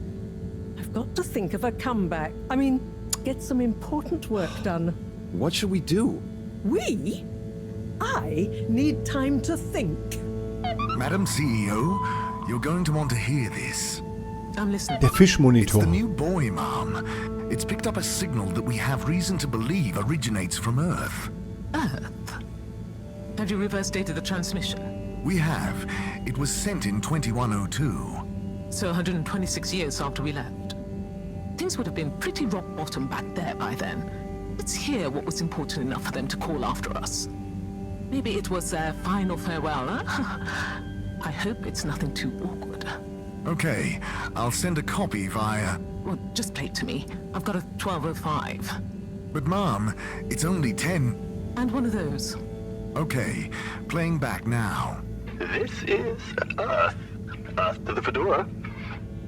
I've got to think of a comeback. I mean, get some important work done. What should we do? We? I need time to think. Madam CEO, you're going to want to hear this. I'm listening. Der Fischmonitor. It's the new buoy, Mom. It's picked up a signal that we have reason to believe originates from Earth. Earth? Have you reverse dated the transmission? We have. It was sent in 2102. So 126 years after we left. Things would have been pretty rock bottom back there by then. Let's hear what was important enough for them to call after us. Maybe it was their final farewell, huh? I hope it's nothing too awkward. Okay, I'll send a copy via... Well, just play it to me. I've got a 1205. But Mom, it's only 10... And one of those. Okay, playing back now. This is Earth. Earth to the Fedora.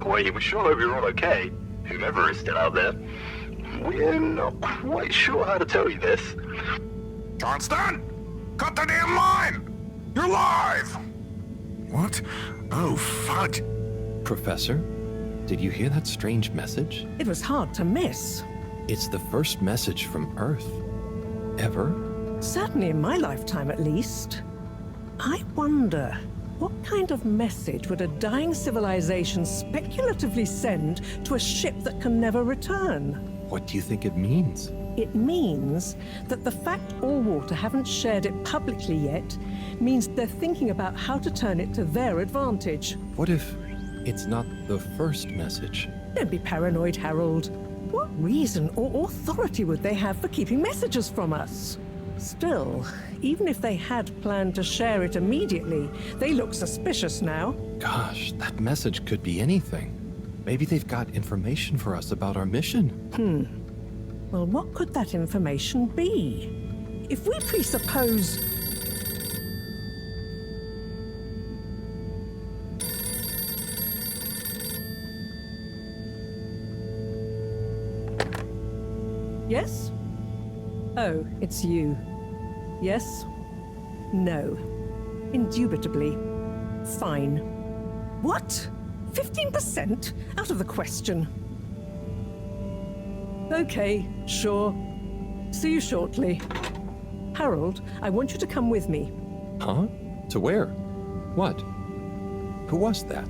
We sure hope you're all okay, whomever is still out there. We're not quite sure how to tell you this. Johnston! Cut the damn line! You're live! What? Oh, fudge. Professor, did you hear that strange message? It was hard to miss. It's the first message from Earth. Ever? Certainly in my lifetime, at least. I wonder, what kind of message would a dying civilization speculatively send to a ship that can never return? What do you think it means? It means that the fact Allwater haven't shared it publicly yet means they're thinking about how to turn it to their advantage. What if it's not the first message? Don't be paranoid, Harold. What reason or authority would they have for keeping messages from us? Still, even if they had planned to share it immediately, they look suspicious now. Gosh, that message could be anything. Maybe they've got information for us about our mission. Well, what could that information be? If we presuppose... Yes? Oh, it's you. Yes? No. Indubitably. Fine. What? 15%? Out of the question. Okay, sure. See you shortly. Harold, I want you to come with me. Huh? To where? What? Who was that?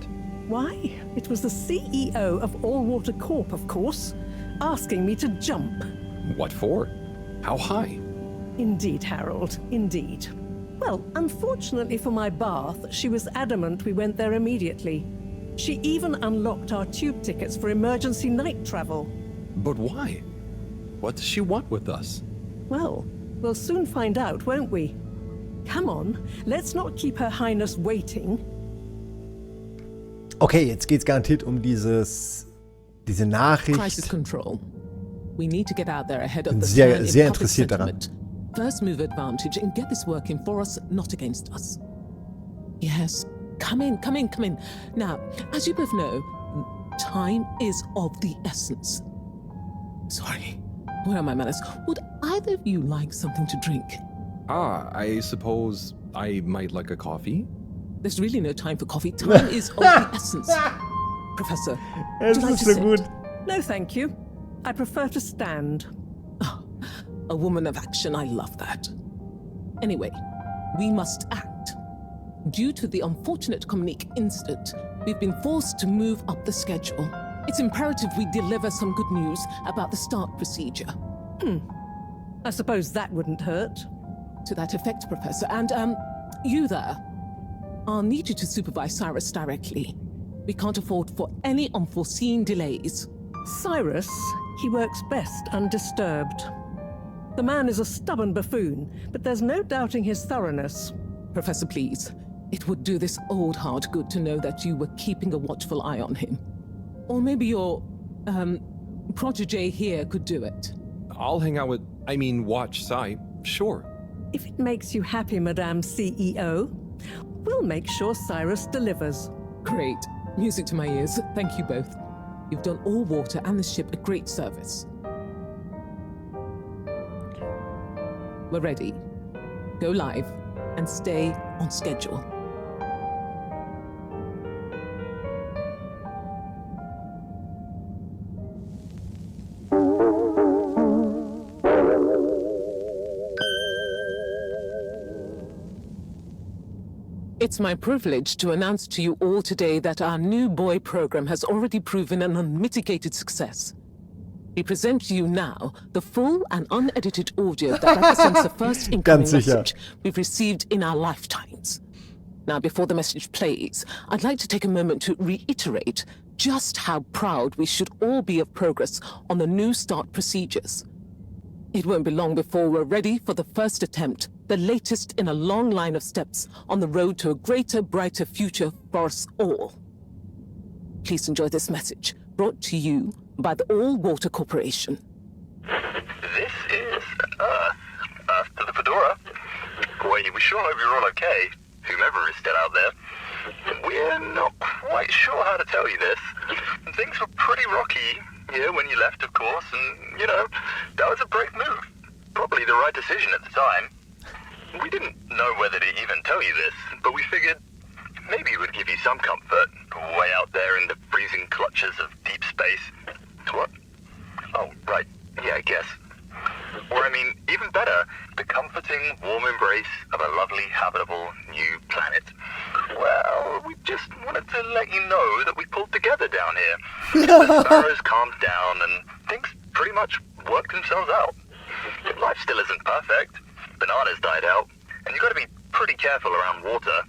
Why? It was the CEO of Allwater Corp, of course, asking me to jump. What for? How high? Indeed, Harold, indeed. Well, unfortunately for my bath, she was adamant we went there immediately. She even unlocked our tube tickets for emergency night travel. But why? What does she want with us? Well, we'll soon find out, won't we? Come on, let's not keep Her Highness waiting. Okay, jetzt geht's garantiert um diese Nachricht. Crisis control. We need to get out there ahead of the Sehr turn in public interessiert daran. sentiment. First move advantage and get this working for us, not against us. Yes, come in. Now, as you both know, time is of the essence. Sorry, where are my manners? Would either of you like something to drink? I suppose I might like a coffee? There's really no time for coffee. Time is of the essence. Professor, would you like to sit? No, thank you. I prefer to stand. A woman of action, I love that. Anyway, we must act. Due to the unfortunate Communique incident, we've been forced to move up the schedule. It's imperative we deliver some good news about the start procedure. I suppose that wouldn't hurt. To that effect, Professor. And, you there. I'll need you to supervise Cyrus directly. We can't afford for any unforeseen delays. Cyrus, he works best undisturbed. The man is a stubborn buffoon, but there's no doubting his thoroughness. Professor, please. It would do this old heart good to know that you were keeping a watchful eye on him. Or maybe your, protege here could do it. I'll hang out with, watch Cy, sure. If it makes you happy, Madame CEO, we'll make sure Cyrus delivers. Great. Music to my ears. Thank you both. You've done all water and the ship a great service. We're ready. Go live and stay on schedule. It's my privilege to announce to you all today that our new boy program has already proven an unmitigated success. We present to you now the full and unedited audio that represents the first incoming message we've received in our lifetimes. Now, before the message plays, I'd like to take a moment to reiterate just how proud we should all be of progress on the new start procedures. It won't be long before we're ready for the first attempt, the latest in a long line of steps on the road to a greater, brighter future for us all. Please enjoy this message, brought to you by the All Water Corporation. This is Earth to the Fedora. We sure hope you're all okay, whomever is still out there. We're not quite sure how to tell you this. Things were pretty rocky here when you left, of course, and, that was a brave move. Probably the right decision at the time. We didn't know whether to even tell you this, but we figured maybe it would give you some comfort, way out there in the freezing clutches of deep space. What? Oh, right. Yeah, I guess. Or, even better, the comforting, warm embrace of a lovely, habitable, new planet. Well, we just wanted to let you know that we pulled together down here. The sparrows calmed down and things pretty much worked themselves out. Life still isn't perfect. Bananas died out, and you've got to be pretty careful around water.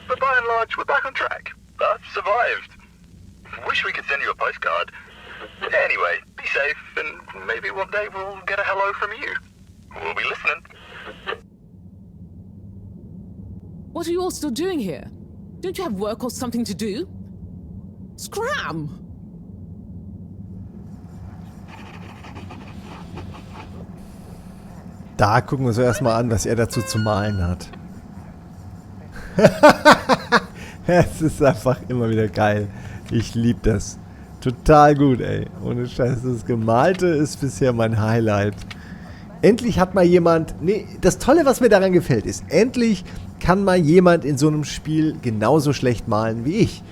But by and large, we're back on track. Earth survived. Wish we could send you a postcard. Anyway, be safe, and maybe one day we'll get a hello from you. We'll be listening. What are you all still doing here? Don't you have work or something to do? Scram! Da gucken wir uns erstmal an, was er dazu zu malen hat. Es ist einfach immer wieder geil. Ich liebe das. Total gut, ey. Ohne Scheiß, das Gemalte ist bisher mein Highlight. Endlich hat mal jemand... Nee, das Tolle, was mir daran gefällt, ist, endlich kann mal jemand in so einem Spiel genauso schlecht malen wie ich.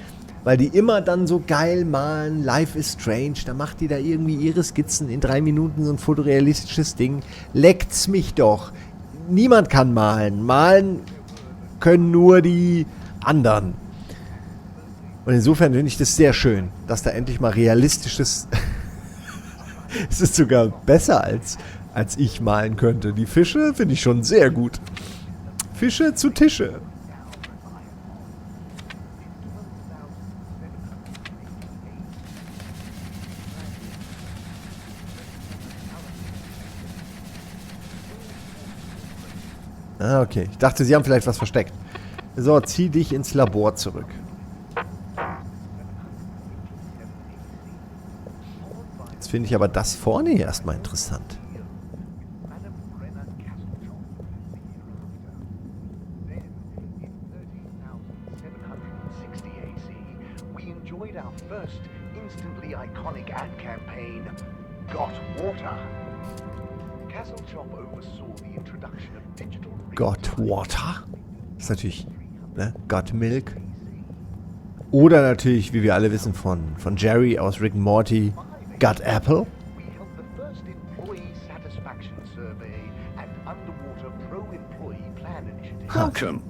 Weil die immer dann so geil malen, Life is Strange, da macht die da irgendwie ihre Skizzen in 3 Minuten, so ein fotorealistisches Ding. Leckt's mich doch. Niemand kann malen. Malen können nur die anderen. Und insofern finde ich das sehr schön, dass da endlich mal realistisches... Es ist sogar besser, als ich malen könnte. Die Fische finde ich schon sehr gut. Fische zu Tische. Ah, okay. Ich dachte, sie haben vielleicht was versteckt. So, zieh dich ins Labor zurück. Jetzt finde ich aber das vorne hier erstmal interessant. Got Water. Das ist natürlich, ne? Got Milk. Oder natürlich, wie wir alle wissen, von Jerry aus Rick and Morty, Got Apple. Welcome.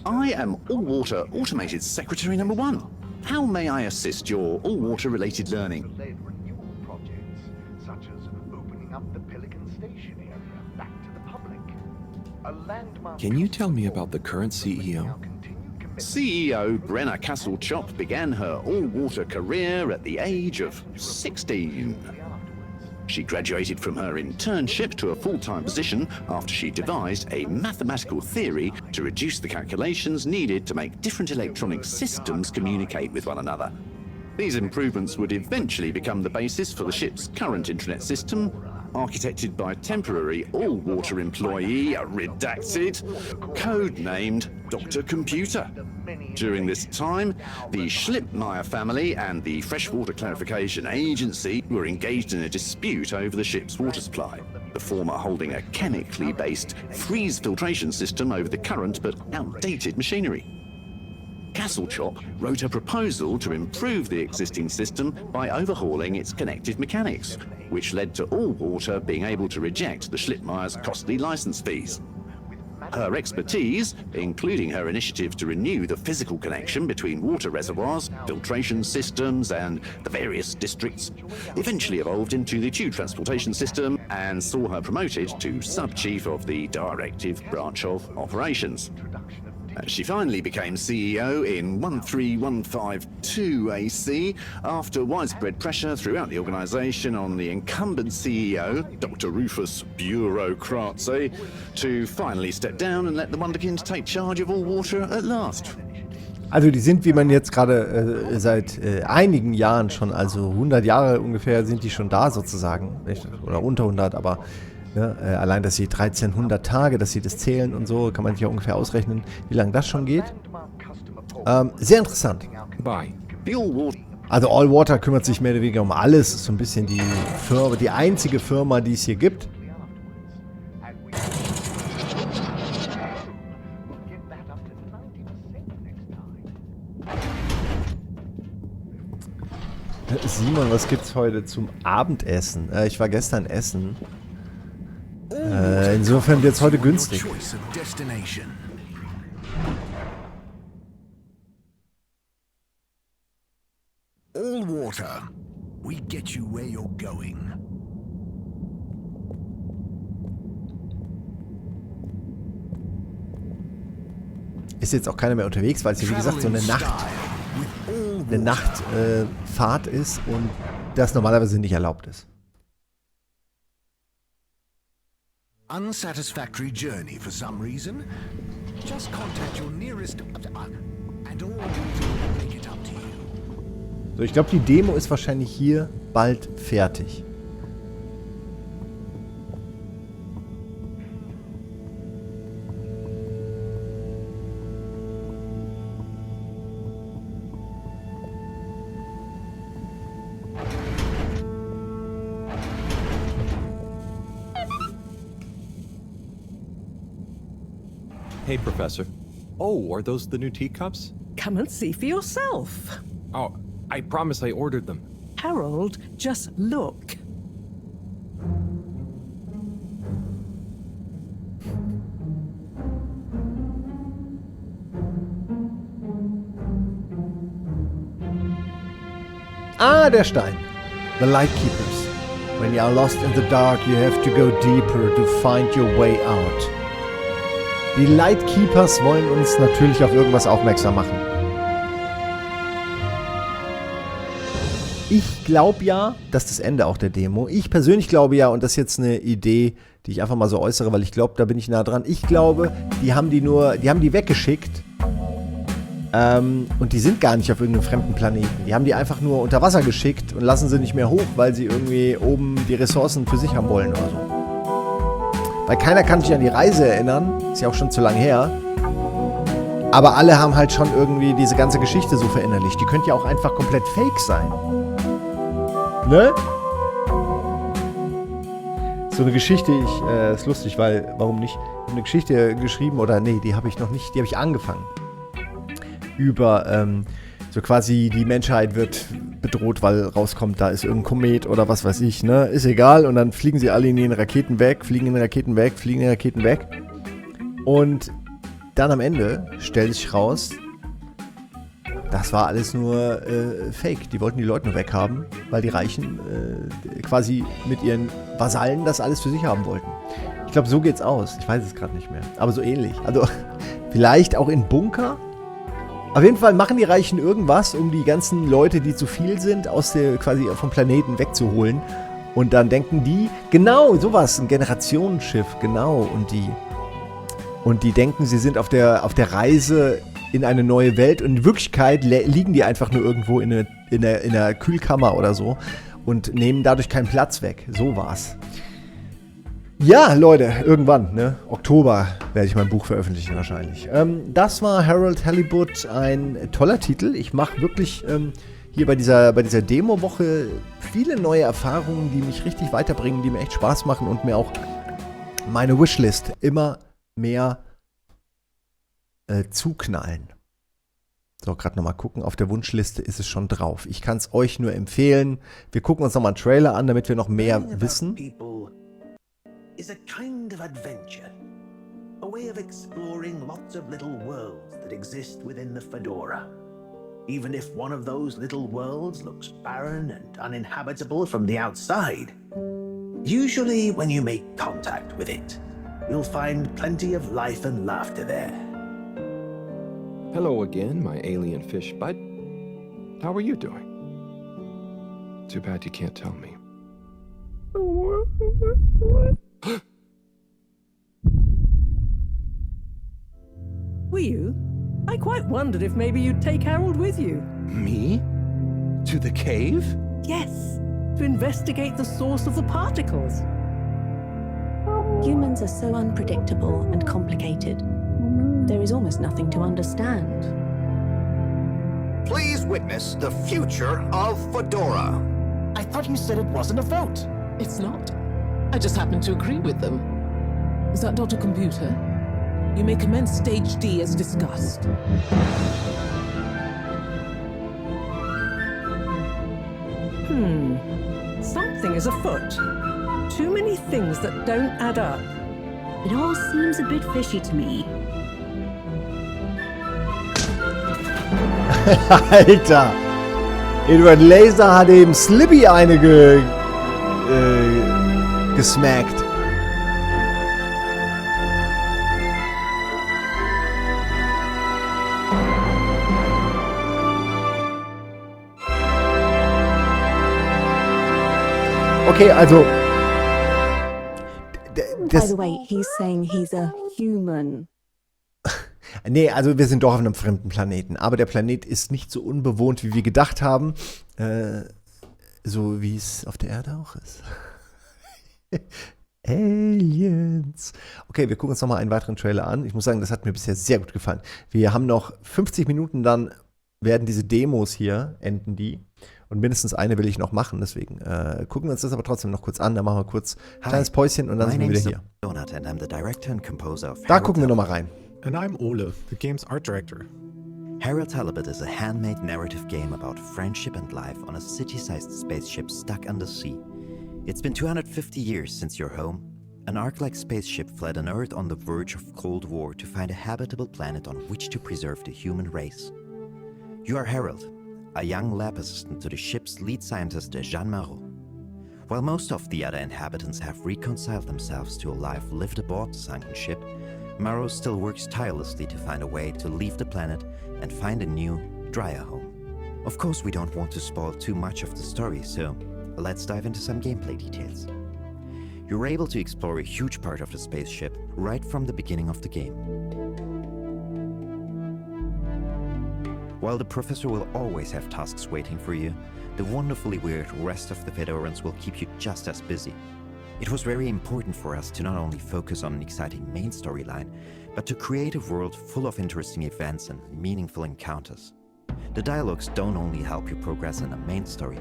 I am All-Water Automated Secretary number 1. How may I assist your all-water related learning? Such as opening up the Pelican Station area back to the public. A landmark. Can you tell me about the current CEO? CEO Brenna Castle-Chop began her all-water career at the age of 16. She graduated from her internship to a full-time position after she devised a mathematical theory to reduce the calculations needed to make different electronic systems communicate with one another. These improvements would eventually become the basis for the ship's current intranet system, architected by temporary all-water employee, redacted, codenamed Dr. Computer. During this time, the Schlippmeyer family and the Freshwater Clarification Agency were engaged in a dispute over the ship's water supply, the former holding a chemically based freeze filtration system over the current but outdated machinery. Castle-Chop wrote a proposal to improve the existing system by overhauling its connected mechanics, which led to All-Water being able to reject the Schlippmeyer's costly license fees. Her expertise, including her initiative to renew the physical connection between water reservoirs, filtration systems, and the various districts, eventually evolved into the tube transportation system and saw her promoted to sub-chief of the directive branch of operations. She finally became CEO in 13152 AC after widespread pressure throughout the organization on the incumbent CEO, Dr. Rufus Bureaucratze, to finally step down and let the Wunderkind take charge of all water at last. Also die sind, wie man jetzt gerade seit einigen Jahren schon, also 100 Jahre ungefähr sind die schon da sozusagen, oder unter 100, aber ja, allein, dass sie 1300 Tage, dass sie das zählen und so, kann man sich ja ungefähr ausrechnen, wie lange das schon geht. Sehr interessant. Also All-Water kümmert sich mehr oder weniger um alles, ist so ein bisschen die Firma, die einzige Firma, die es hier gibt. Simon, was gibt's heute zum Abendessen? Ich war gestern essen. Insofern wird es heute günstig. All water. We get you where you're going. Ist jetzt auch keiner mehr unterwegs, weil es hier wie gesagt so eine Nachtfahrt ist und das normalerweise nicht erlaubt ist. Unsatisfactory journey for some reason? Just contact your nearest and all will make it up to you. So, ich glaube, die Demo ist wahrscheinlich hier bald fertig. Hey, Professor. Oh, are those the new teacups? Come and see for yourself. Oh, I promise I ordered them. Harold, just look. Ah, der Stein. The Lightkeepers. When you are lost in the dark, you have to go deeper to find your way out. Die Lightkeepers wollen uns natürlich auf irgendwas aufmerksam machen. Ich glaube ja, das ist das Ende auch der Demo. Ich persönlich glaube ja, und das ist jetzt eine Idee, die ich einfach mal so äußere, weil ich glaube, da bin ich nah dran. Ich glaube, die haben die weggeschickt. Und die sind gar nicht auf irgendeinem fremden Planeten. Die haben die einfach nur unter Wasser geschickt und lassen sie nicht mehr hoch, weil sie irgendwie oben die Ressourcen für sich haben wollen oder so. Weil keiner kann sich an die Reise erinnern. Ist ja auch schon zu lang her. Aber alle haben halt schon irgendwie diese ganze Geschichte so verinnerlicht. Die könnte ja auch einfach komplett fake sein. Ne? So eine Geschichte, ist lustig, weil, warum nicht? Ich habe eine Geschichte geschrieben, oder nee, die habe ich noch nicht, die habe ich angefangen. Über, so quasi die Menschheit wird bedroht, weil rauskommt, da ist irgendein Komet oder was weiß ich, ne? Ist egal. Und dann fliegen sie alle in den Raketen weg, fliegen in den Raketen weg, fliegen in den Raketen weg. Und dann am Ende stellt sich raus, das war alles nur Fake. Die wollten die Leute nur weghaben, weil die Reichen quasi mit ihren Vasallen das alles für sich haben wollten. Ich glaube, so geht's aus. Ich weiß es gerade nicht mehr. Aber so ähnlich. Also vielleicht auch in Bunker. Auf jeden Fall machen die Reichen irgendwas, um die ganzen Leute, die zu viel sind, quasi vom Planeten wegzuholen. Und dann denken die, genau, sowas, ein Generationenschiff, genau. Und die denken, sie sind auf der Reise in eine neue Welt. Und in Wirklichkeit liegen die einfach nur irgendwo in einer Kühlkammer oder so und nehmen dadurch keinen Platz weg. So war's. Ja, Leute, irgendwann, ne? Oktober werde ich mein Buch veröffentlichen wahrscheinlich. Das war Harold Halibut, ein toller Titel. Ich mache wirklich hier bei dieser Demo-Woche viele neue Erfahrungen, die mich richtig weiterbringen, die mir echt Spaß machen und mir auch meine Wishlist immer mehr zuknallen. So, gerade nochmal gucken. Auf der Wunschliste ist es schon drauf. Ich kann es euch nur empfehlen. Wir gucken uns nochmal einen Trailer an, damit wir noch mehr wissen. Is a kind of adventure, a way of exploring lots of little worlds that exist within the Fedora. Even if one of those little worlds looks barren and uninhabitable from the outside, usually when you make contact with it, you'll find plenty of life and laughter there. Hello again, my alien fish bud. How are you doing? Too bad you can't tell me. Were you? I quite wondered if maybe you'd take Harold with you. Me? To the cave? Yes, to investigate the source of the particles. Humans are so unpredictable and complicated. There is almost nothing to understand. Please witness the future of Fedora. I thought you said it wasn't a vote. It's not. I just happen to agree with them. Is that Dr. Computer? You may commence Stage D as discussed. Something is afoot. Too many things that don't add up. It all seems a bit fishy to me. Alter! Edward Laser hat eben Slippy eine gesmackt. Okay, also... By the way, he's saying he's a human. Nee, also wir sind doch auf einem fremden Planeten. Aber der Planet ist nicht so unbewohnt, wie wir gedacht haben. So wie es auf der Erde auch ist. Aliens. Okay, wir gucken uns nochmal einen weiteren Trailer an. Ich muss sagen, das hat mir bisher sehr gut gefallen. Wir haben noch 50 Minuten, dann werden diese Demos hier, enden die. Und mindestens eine will ich noch machen, deswegen gucken wir uns das aber trotzdem noch kurz an. Dann machen wir kurz ein kleines Päuschen und dann sind wir wieder hier. Da gucken wir nochmal rein. And I'm Ole, the game's art director. Harold Halibut is a handmade narrative game about friendship and life on a city-sized spaceship stuck under sea. It's been 250 years since your home. An Ark-like spaceship fled an Earth on the verge of Cold War to find a habitable planet on which to preserve the human race. You are Harold, a young lab assistant to the ship's lead scientist, Jean Marot. While most of the other inhabitants have reconciled themselves to a life lived aboard the sunken ship, Marot still works tirelessly to find a way to leave the planet and find a new, drier home. Of course, we don't want to spoil too much of the story, so let's dive into some gameplay details. You're able to explore a huge part of the spaceship right from the beginning of the game. While the professor will always have tasks waiting for you, the wonderfully weird rest of the Fedorans will keep you just as busy. It was very important for us to not only focus on an exciting main storyline, but to create a world full of interesting events and meaningful encounters. The dialogues don't only help you progress in the main story,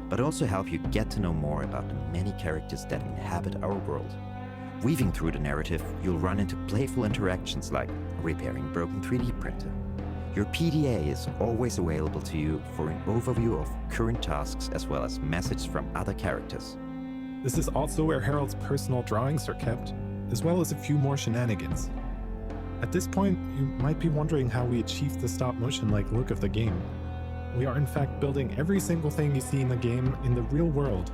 but also help you get to know more about the many characters that inhabit our world. Weaving through the narrative, you'll run into playful interactions like repairing a broken 3D printer. Your PDA is always available to you for an overview of current tasks as well as messages from other characters. This is also where Harold's personal drawings are kept, as well as a few more shenanigans. At this point, you might be wondering how we achieved the stop-motion-like look of the game. We are in fact building every single thing you see in the game in the real world.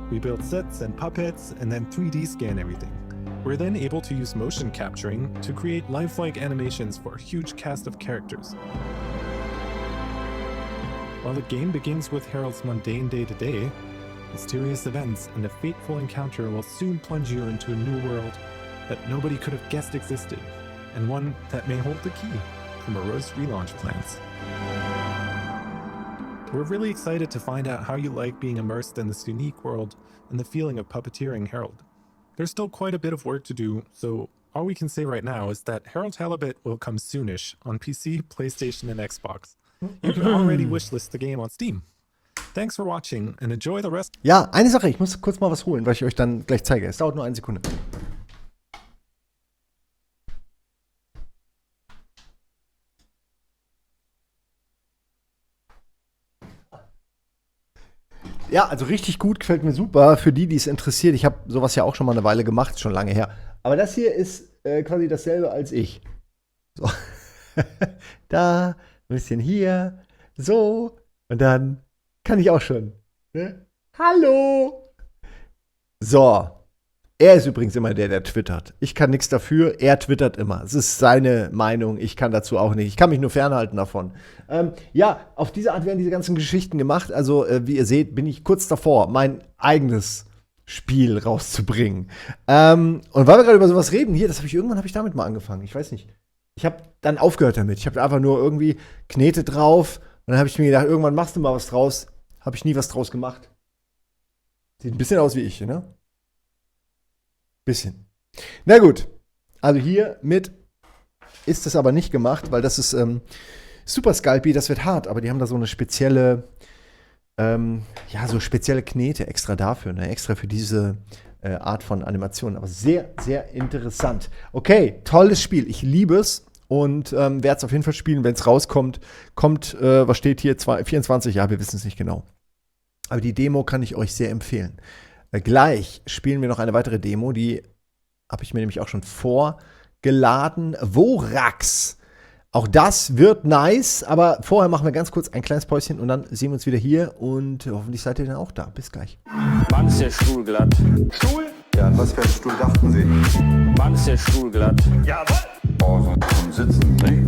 We build sets and puppets and then 3D scan everything. We're then able to use motion capturing to create lifelike animations for a huge cast of characters. While the game begins with Harold's mundane day-to-day, mysterious events and a fateful encounter will soon plunge you into a new world that nobody could have guessed existed, and one that may hold the key to morose relaunch plans. We're really excited to find out how you like being immersed in this unique world and the feeling of puppeteering Harold. There's still quite a bit of work to do, so all we can say right now is that Harold Halibut will come soonish on PC, PlayStation, and Xbox. You can already wishlist the game on Steam. Thanks for watching and enjoy the rest. Ja, eine Sache, ich muss kurz mal was holen, was ich euch dann gleich zeige. Es dauert nur 1 Sekunde. Ja, also richtig gut, gefällt mir super. Für die es interessiert, ich habe sowas ja auch schon mal eine Weile gemacht, schon lange her. Aber das hier ist quasi dasselbe als ich. So. Da, ein bisschen hier, so. Und dann kann ich auch schon. Ne? Hallo! So. Er ist übrigens immer der twittert. Ich kann nichts dafür, er twittert immer. Es ist seine Meinung, ich kann dazu auch nicht. Ich kann mich nur fernhalten davon. Ja, auf diese Art werden diese ganzen Geschichten gemacht. Also, wie ihr seht, bin ich kurz davor, mein eigenes Spiel rauszubringen. Und weil wir gerade über sowas reden, hier, irgendwann habe ich damit mal angefangen. Ich weiß nicht. Ich habe dann aufgehört damit. Ich habe einfach nur irgendwie Knete drauf. Und dann habe ich mir gedacht, irgendwann machst du mal was draus. Habe ich nie was draus gemacht. Sieht ein bisschen aus wie ich, ne? Bisschen. Na gut. Also hiermit ist es aber nicht gemacht, weil das ist Super Scalpy, das wird hart, aber die haben da so eine spezielle, so spezielle Knete extra dafür, ne? Extra für diese Art von Animation. Aber sehr, sehr interessant. Okay, tolles Spiel. Ich liebe es und werde es auf jeden Fall spielen, wenn es rauskommt. Was steht hier? 24? Ja, wir wissen es nicht genau. Aber die Demo kann ich euch sehr empfehlen. Gleich spielen wir noch eine weitere Demo, die habe ich mir nämlich auch schon vorgeladen. Vorax. Auch das wird nice, aber vorher machen wir ganz kurz ein kleines Päuschen und dann sehen wir uns wieder hier und hoffentlich seid ihr dann auch da. Bis gleich. Wann ist der Stuhl glatt? Stuhl? Ja, an was für einen Stuhl dachten Sie? Wann ist der Stuhl glatt? Jawohl! Oh, so zum Sitzen, ne?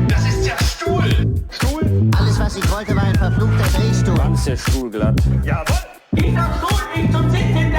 Das ist der Stuhl! Stuhl? Alles, was ich wollte, war ein verfluchter Drehstuhl. Wann ist der Stuhl glatt? Jawohl! Dieser Stuhl ist zum Sitzen da!